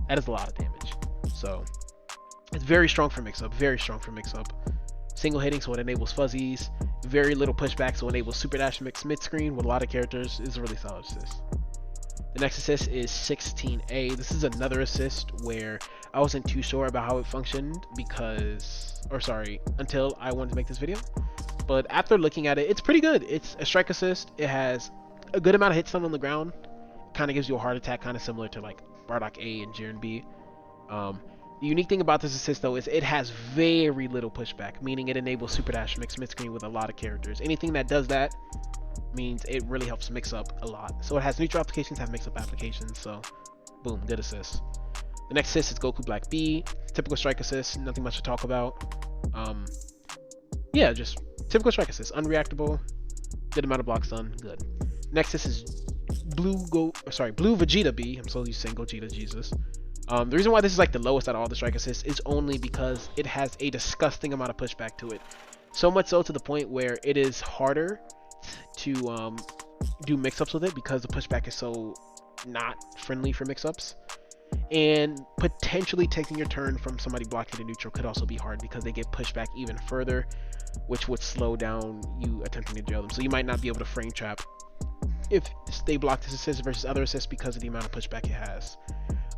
That is a lot of damage. So it's very strong for mix-up. Very strong for mix-up. Single hitting, so it enables fuzzies. Very little pushback, so it enables super dash mix mid-screen with a lot of characters. It's a really solid assist. The next assist is 16A. This is another assist where I wasn't too sure about how it functioned until I wanted to make this video. But after looking at it, it's pretty good. It's a strike assist. It has a good amount of hit stun on the ground. Kind of gives you a heart attack, kind of similar to like Bardock A and Jiren B. The unique thing about this assist though is it has very little pushback, meaning it enables super dash mix mid-screen with a lot of characters. Anything that does that means it really helps mix up a lot. So it has neutral applications, have mix up applications, so boom, good assist. The next assist is Goku Black B, typical strike assist, nothing much to talk about. Yeah, just typical strike assist, unreactable, good amount of blocks done, good. Next assist is Blue Vegeta B. I'm so used to saying Gogeta, Jesus. The reason why this is like the lowest out of all the strike assists is only because it has a disgusting amount of pushback to it. So much so to the point where it is harder to do mix-ups with it because the pushback is so not friendly for mix-ups. And potentially taking your turn from somebody blocking the neutral could also be hard because they get pushed back even further, which would slow down you attempting to jail them. So you might not be able to frame trap if they block this assist versus other assists because of the amount of pushback it has.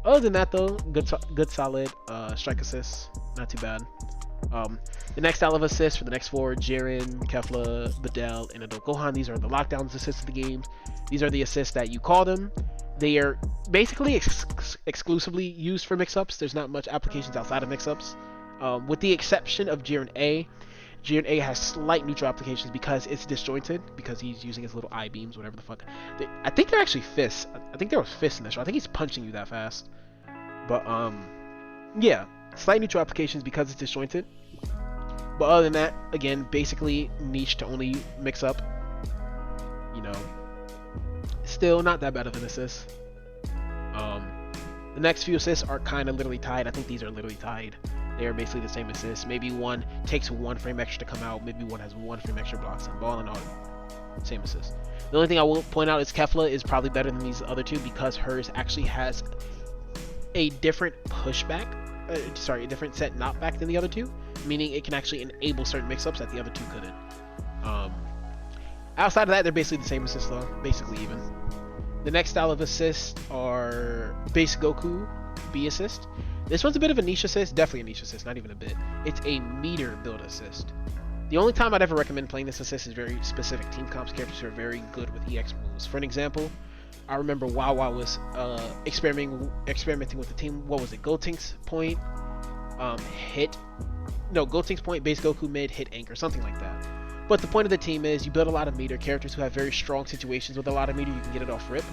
Other than that though, good solid strike assists, not too bad. The next style of assists for the next four, Jiren, Kefla, Videl, and Adult Gohan. These are the lockdowns assists of the game. These are the assists that you call them. They are basically exclusively used for mix-ups. There's not much applications outside of mix-ups. With the exception of Jiren A. Jiren A has slight neutral applications because it's disjointed, because he's using his little eye beams, whatever the fuck. I think they're actually fists. I think there was fists in this show. I think he's punching you that fast. But, yeah. Slight neutral applications because it's disjointed. But other than that, again, basically niche to only mix up. You know, still not that bad of an assist. The next few assists are kind of literally tied. I think these are literally tied. They are basically the same assist. Maybe one takes 1 frame extra to come out. Maybe one has 1 frame extra blocks. And ball and all, same assist. The only thing I will point out is Kefla is probably better than these other two because hers actually has a different pushback. A different set knockback than the other two, meaning it can actually enable certain mix-ups that the other two couldn't. Outside of that, they're basically the same assist though, basically even. The next style of assist are base Goku B assist. This one's a bit of a niche assist, definitely a niche assist, not even a bit. It's a meter build assist. The only time I'd ever recommend playing this assist is very specific team comps characters who are very good with EX moves. For an example, I remember Wawa was experimenting with the team. What was it? Gotenks point, Gotenks point, base Goku mid, hit anchor, something like that. But the point of the team is you build a lot of meter characters who have very strong situations with a lot of meter. You can get it off rip.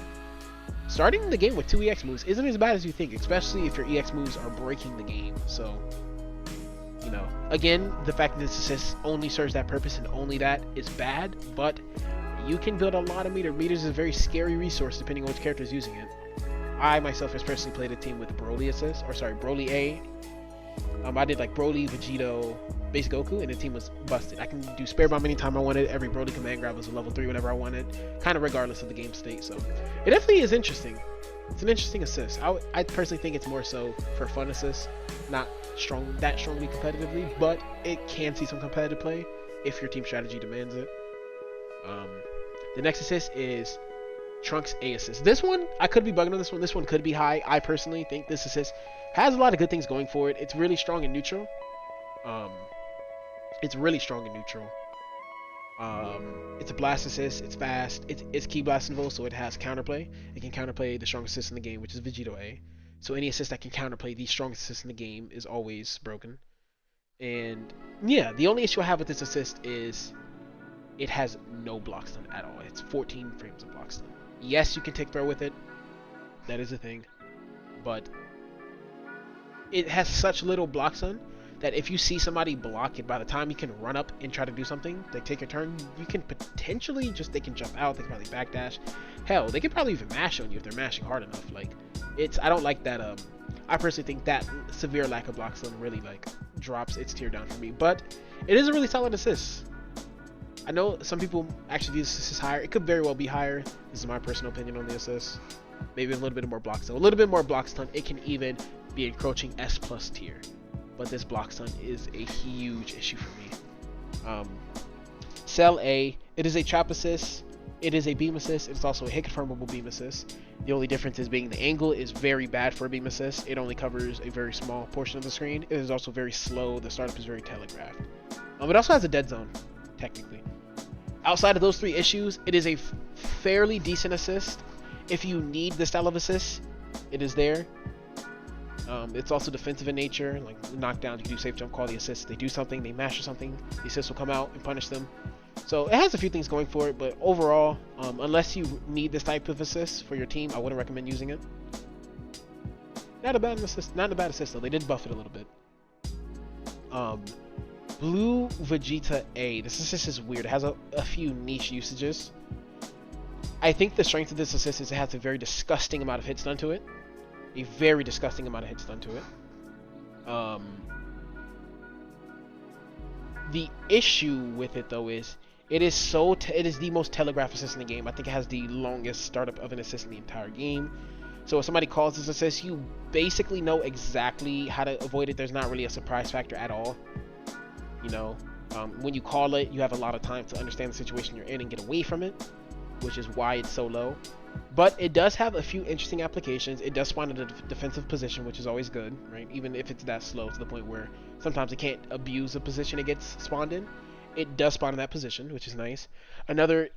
Starting the game with 2 EX moves isn't as bad as you think, especially if your EX moves are breaking the game. So, you know, again, the fact that this assist only serves that purpose and only that is bad, but you can build a lot of meter. Meters is a very scary resource depending on which character is using it. I myself has personally played a team with Broly assist, Broly A, I did like Broly, Vegito, base Goku, and the team was busted. I can do Spare Bomb anytime I wanted. Every Broly command grab was a level 3 whenever I wanted, kind of regardless of the game state. So it definitely is interesting. It's an interesting assist. I personally think it's more so for fun assist, not strongly competitively, but it can see some competitive play if your team strategy demands it. The next assist is Trunks A assist. This one, I could be bugging on this one. This one could be high. I personally think this assist has a lot of good things going for it. It's really strong in neutral. It's really strong in neutral. It's a blast assist. It's fast. It's key blast involved, so it has counterplay. It can counterplay the strongest assist in the game, which is Vegito A. So any assist that can counterplay the strongest assist in the game is always broken. And yeah, the only issue I have with this assist is it has no block stun at all. It's 14 frames of block stun. Yes, you can take throw with it. That is a thing. But it has such little block stun that if you see somebody block it, by the time you can run up and try to do something, like take your turn, you can potentially they can jump out, they can probably backdash. Hell, they could probably even mash on you if they're mashing hard enough. Like, I don't like that. I personally think that severe lack of block stun really like drops its tier down for me. But it is a really solid assist. I know some people actually view this assist higher. It could very well be higher. This is my personal opinion on the assist. Maybe a little bit more block stun. A little bit more block stun. It can even be encroaching S+ tier. But this block stun is a huge issue for me. Cell A, it is a trap assist. It is a beam assist. It's also a hit confirmable beam assist. The only difference is being the angle is very bad for a beam assist. It only covers a very small portion of the screen. It is also very slow. The startup is very telegraphed. It also has a dead zone, technically. Outside of those 3 issues, it is a fairly decent assist. If you need this style of assist, it is there. It's also defensive in nature, like knockdowns. You can do safe jump call the assist. They do something, they mash or something, the assist will come out and punish them. So it has a few things going for it, but overall, unless you need this type of assist for your team, I wouldn't recommend using it. Not a bad assist though. They did buff it a little bit. Blue Vegeta A. This assist is weird. It has a few niche usages. I think the strength of this assist is it has a very disgusting amount of hit stun to it. A very disgusting amount of hit stun to it. The issue with it though is it is the most telegraphed assist in the game. I think it has the longest startup of an assist in the entire game. So if somebody calls this assist, you basically know exactly how to avoid it. There's not really a surprise factor at all. You know, when you call it, you have a lot of time to understand the situation you're in and get away from it, which is why it's so low. But it does have a few interesting applications. It does spawn in a defensive position, which is always good, right? Even if it's that slow to the point where sometimes it can't abuse the position it gets spawned in. It does spawn in that position, which is nice. The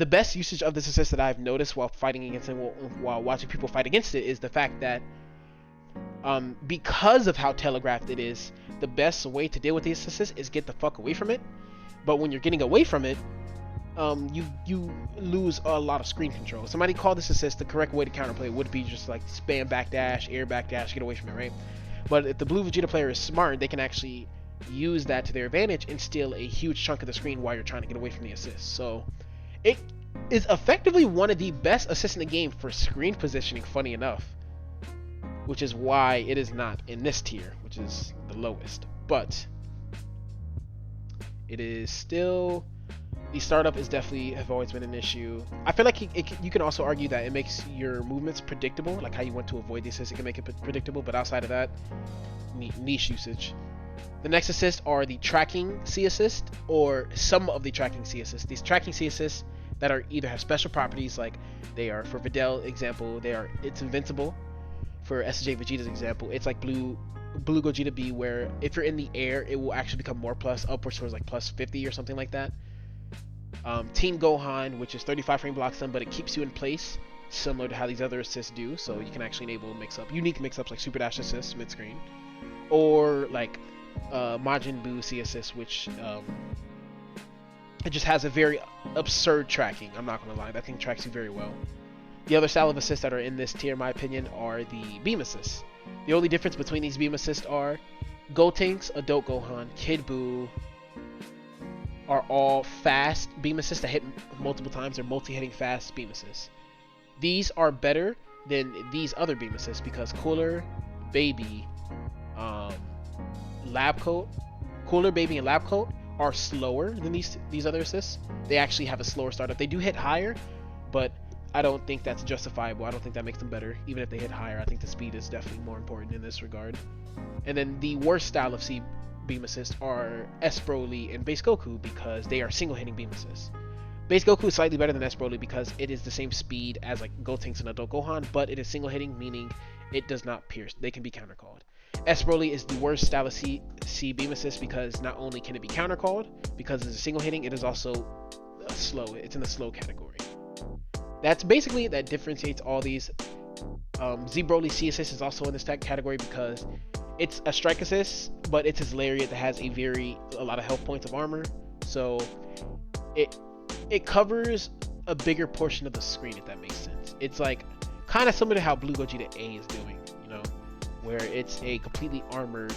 best usage of this assist that I've noticed while fighting against it, while watching people fight against it, is the fact that because of how telegraphed it is, the best way to deal with this assist is get the fuck away from it. But when you're getting away from it, you lose a lot of screen control. Somebody called this assist, the correct way to counterplay would be just like spam backdash, air backdash, get away from it, right? But if the blue Vegeta player is smart, they can actually use that to their advantage and steal a huge chunk of the screen while you're trying to get away from the assist. So it is effectively one of the best assists in the game for screen positioning, funny enough, which is why it is not in this tier, which is the lowest. But it is still, the startup is definitely have always been an issue. I feel like you can also argue that it makes your movements predictable, like how you want to avoid the assist, it can make it predictable, but outside of that, niche usage. The next assists are the tracking C assist, or some of the tracking C assists. These tracking C assists that are either have special properties, like they are, for Videl example, it's invincible. For SJ Vegeta's example, it's like blue Gogeta B, where if you're in the air, it will actually become more plus, upwards towards like plus 50 or something like that. Team Gohan, which is 35 frame block stun, but it keeps you in place, similar to how these other assists do. So you can actually enable unique mix-ups like Super Dash assists mid-screen, or like Majin Buu C assist, which it just has a very absurd tracking. I'm not gonna lie, that thing tracks you very well. The other style of assists that are in this tier, in my opinion, are the beam assists. The only difference between these beam assists are Gotenks, Adult Gohan, Kid Buu are all fast beam assists that hit multiple times. They're multi-hitting fast beam assists. These are better than these other beam assists because Cooler, Baby, Lab Coat, Cooler Baby, and Lab Coat are slower than these other assists. They actually have a slower startup. They do hit higher, but I don't think that's justifiable. I don't think that makes them better. Even if they hit higher, I think the speed is definitely more important in this regard. And then the worst style of C beam assist are S Broly and Base Goku because they are single hitting beam assists. Base Goku is slightly better than S Broly because it is the same speed as like Gotenks and Adult Gohan, but it is single hitting, meaning it does not pierce. They can be counter called. S Broly is the worst style of C beam assist because not only can it be counter called, because it's a single hitting, it is also slow. It's in the slow category. That's basically that differentiates all these. Z Broly C assist is also in this category because it's a strike assist, but it's his lariat that has a lot of health points of armor, so it covers a bigger portion of the screen, if that makes sense. It's like kind of similar to how Blue Gogeta A is doing, you know, where it's a completely armored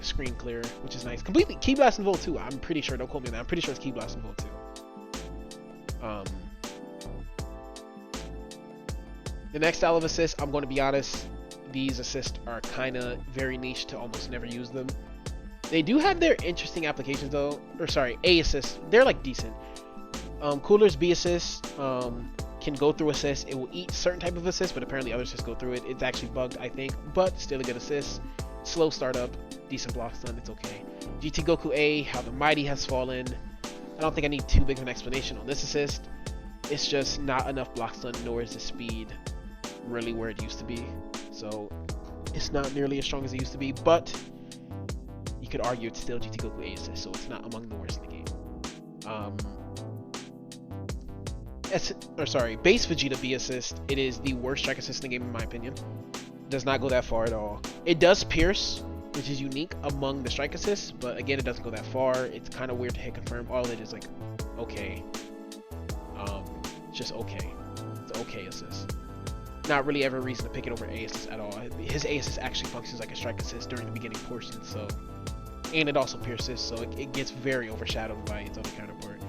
screen clear, which is nice. Completely Ki Blast and Volt 2. I'm pretty sure. Don't quote me on that. I'm pretty sure it's Ki Blast and Volt 2. The next style of assist, I'm going to be honest, these assists are kind of very niche to almost never use them. They do have their interesting applications though, or sorry, A assists. They're like decent. Cooler's B assist can go through assist. It will eat certain type of assist, but apparently other assists go through it. It's actually bugged, I think, but still a good assist. Slow startup, decent block stun, it's okay. GT Goku A, how the mighty has fallen. I don't think I need too big of an explanation on this assist. It's just not enough block stun, nor is the speed really where it used to be. So it's not nearly as strong as it used to be, but you could argue it's still GT Goku A assist, so it's not among the worst in the game. Base Vegeta B assist, it is the worst strike assist in the game in my opinion. Does not go that far at all. It does pierce, which is unique among the strike assists, but again, it doesn't go that far. It's kind of weird to hit confirm. All it is like, okay. It's just okay. It's okay assist. Not really ever a reason to pick it over A assist at all. His A assist actually functions like a strike assist during the beginning portion, so, and it also pierces, so it gets very overshadowed by its other counterpart.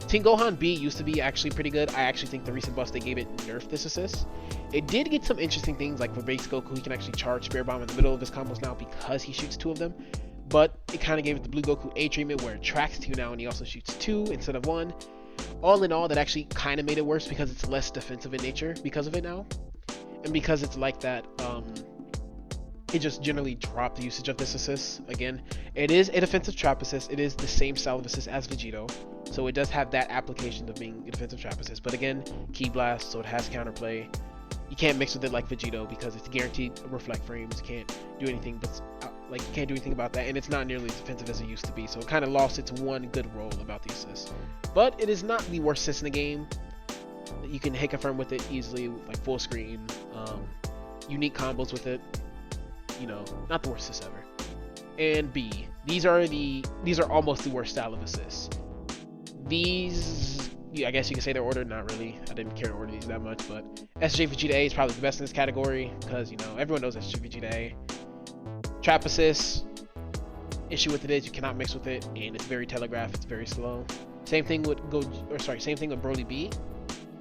Team Gohan B used to be actually pretty good. I actually think the recent buffs they gave it nerfed this assist. It did get some interesting things, like for Base Goku, he can actually charge Spirit Bomb in the middle of his combos now because he shoots 2 of them. But it kind of gave it the Blue Goku A treatment where it tracks 2 now and he also shoots 2 instead of 1. All in all, that actually kind of made it worse because it's less defensive in nature because of it now. And because it's like that, it just generally dropped the usage of this assist. Again, it is a defensive trap assist. It is the same style of assist as Vegito. So it does have that application of being a defensive trap assist. But again, Ki Blast, so it has counterplay. You can't mix with it like Vegito because it's guaranteed reflect frames. You can't do anything but you can't do anything about that, and it's not nearly as defensive as it used to be. So it kind of lost its one good role about the assist. But it is not the worst assist in the game. You can hit confirm with it easily, like full screen, unique combos with it. You know, not the worst assist ever. And B, these are almost the worst style of assists. These, yeah, I guess you can say they're ordered. Not really. I didn't care to order these that much, but SJ Vegeta A is probably the best in this category because, you know, everyone knows SJ Vegeta A. Trap assist, issue with it is you cannot mix with it, and it's very telegraphed. It's very slow. Same thing with same thing with Broly B.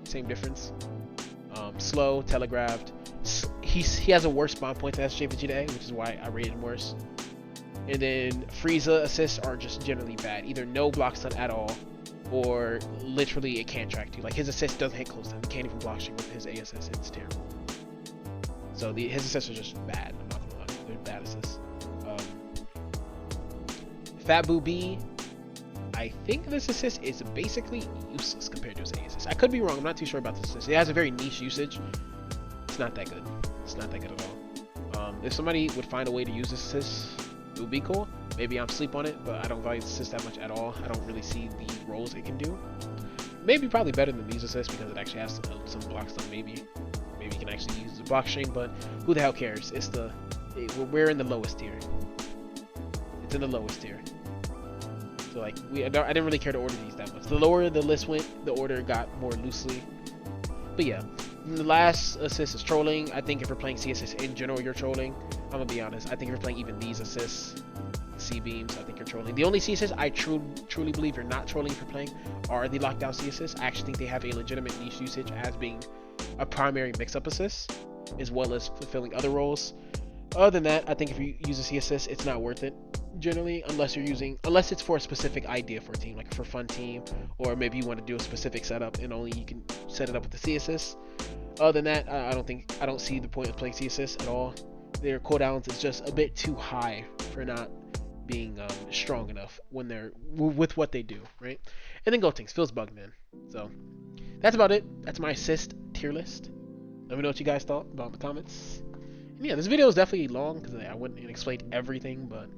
Same difference. Slow, telegraphed. He has a worse spawn point than SJ Vegeta A, which is why I rated him worse. And then Frieza assists are just generally bad. Either no block stun at all, or literally it can't track you. Like his assist doesn't hit close to him. He can't even block string with his A assist. It's terrible. So his assists are just bad. I'm not gonna lie, they're bad assists. Fat Boo B, I think this assist is basically useless compared to his A assist. I could be wrong. I'm not too sure about this assist. It has a very niche usage. It's not that good. It's not that good at all. If somebody would find a way to use this assist, it would be cool. Maybe I'm asleep on it, but I don't value this assist that much at all. I don't really see the roles it can do. Maybe probably better than these assists because it actually has some block stuff. Maybe you can actually use the block string, but who the hell cares? We're in the lowest tier. It's in the lowest tier. So like I didn't really care to order these that much. The lower the list went, the order got more loosely. But yeah, the last assist is trolling. I think if you're playing C assists in general, you're trolling. I'm gonna be honest. I think if you're playing even these assists, C beams, I think you're trolling. The only C assists I truly believe you're not trolling if you're playing are the lockdown C assists. I actually think they have a legitimate niche usage as being a primary mix-up assist, as well as fulfilling other roles. Other than that, I think if you use a C assist, it's not worth it. generally, unless unless it's for a specific idea for a team, like for a fun team, or maybe you want to do a specific setup and only you can set it up with the C assist. Other than that, I don't see the point of playing C assist at all. Their cooldowns is just a bit too high for not being strong enough when they're with what they do, right? And then Gotenks feels bugged, man. So that's about it. That's my assist tier list. Let me know what you guys thought about in the comments. And yeah, this video is definitely long because I wouldn't explain everything, but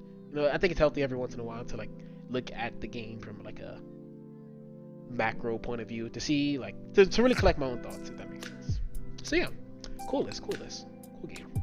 I think it's healthy every once in a while to like look at the game from like a macro point of view to see like to really collect my own thoughts, if that makes sense. So yeah, cool game.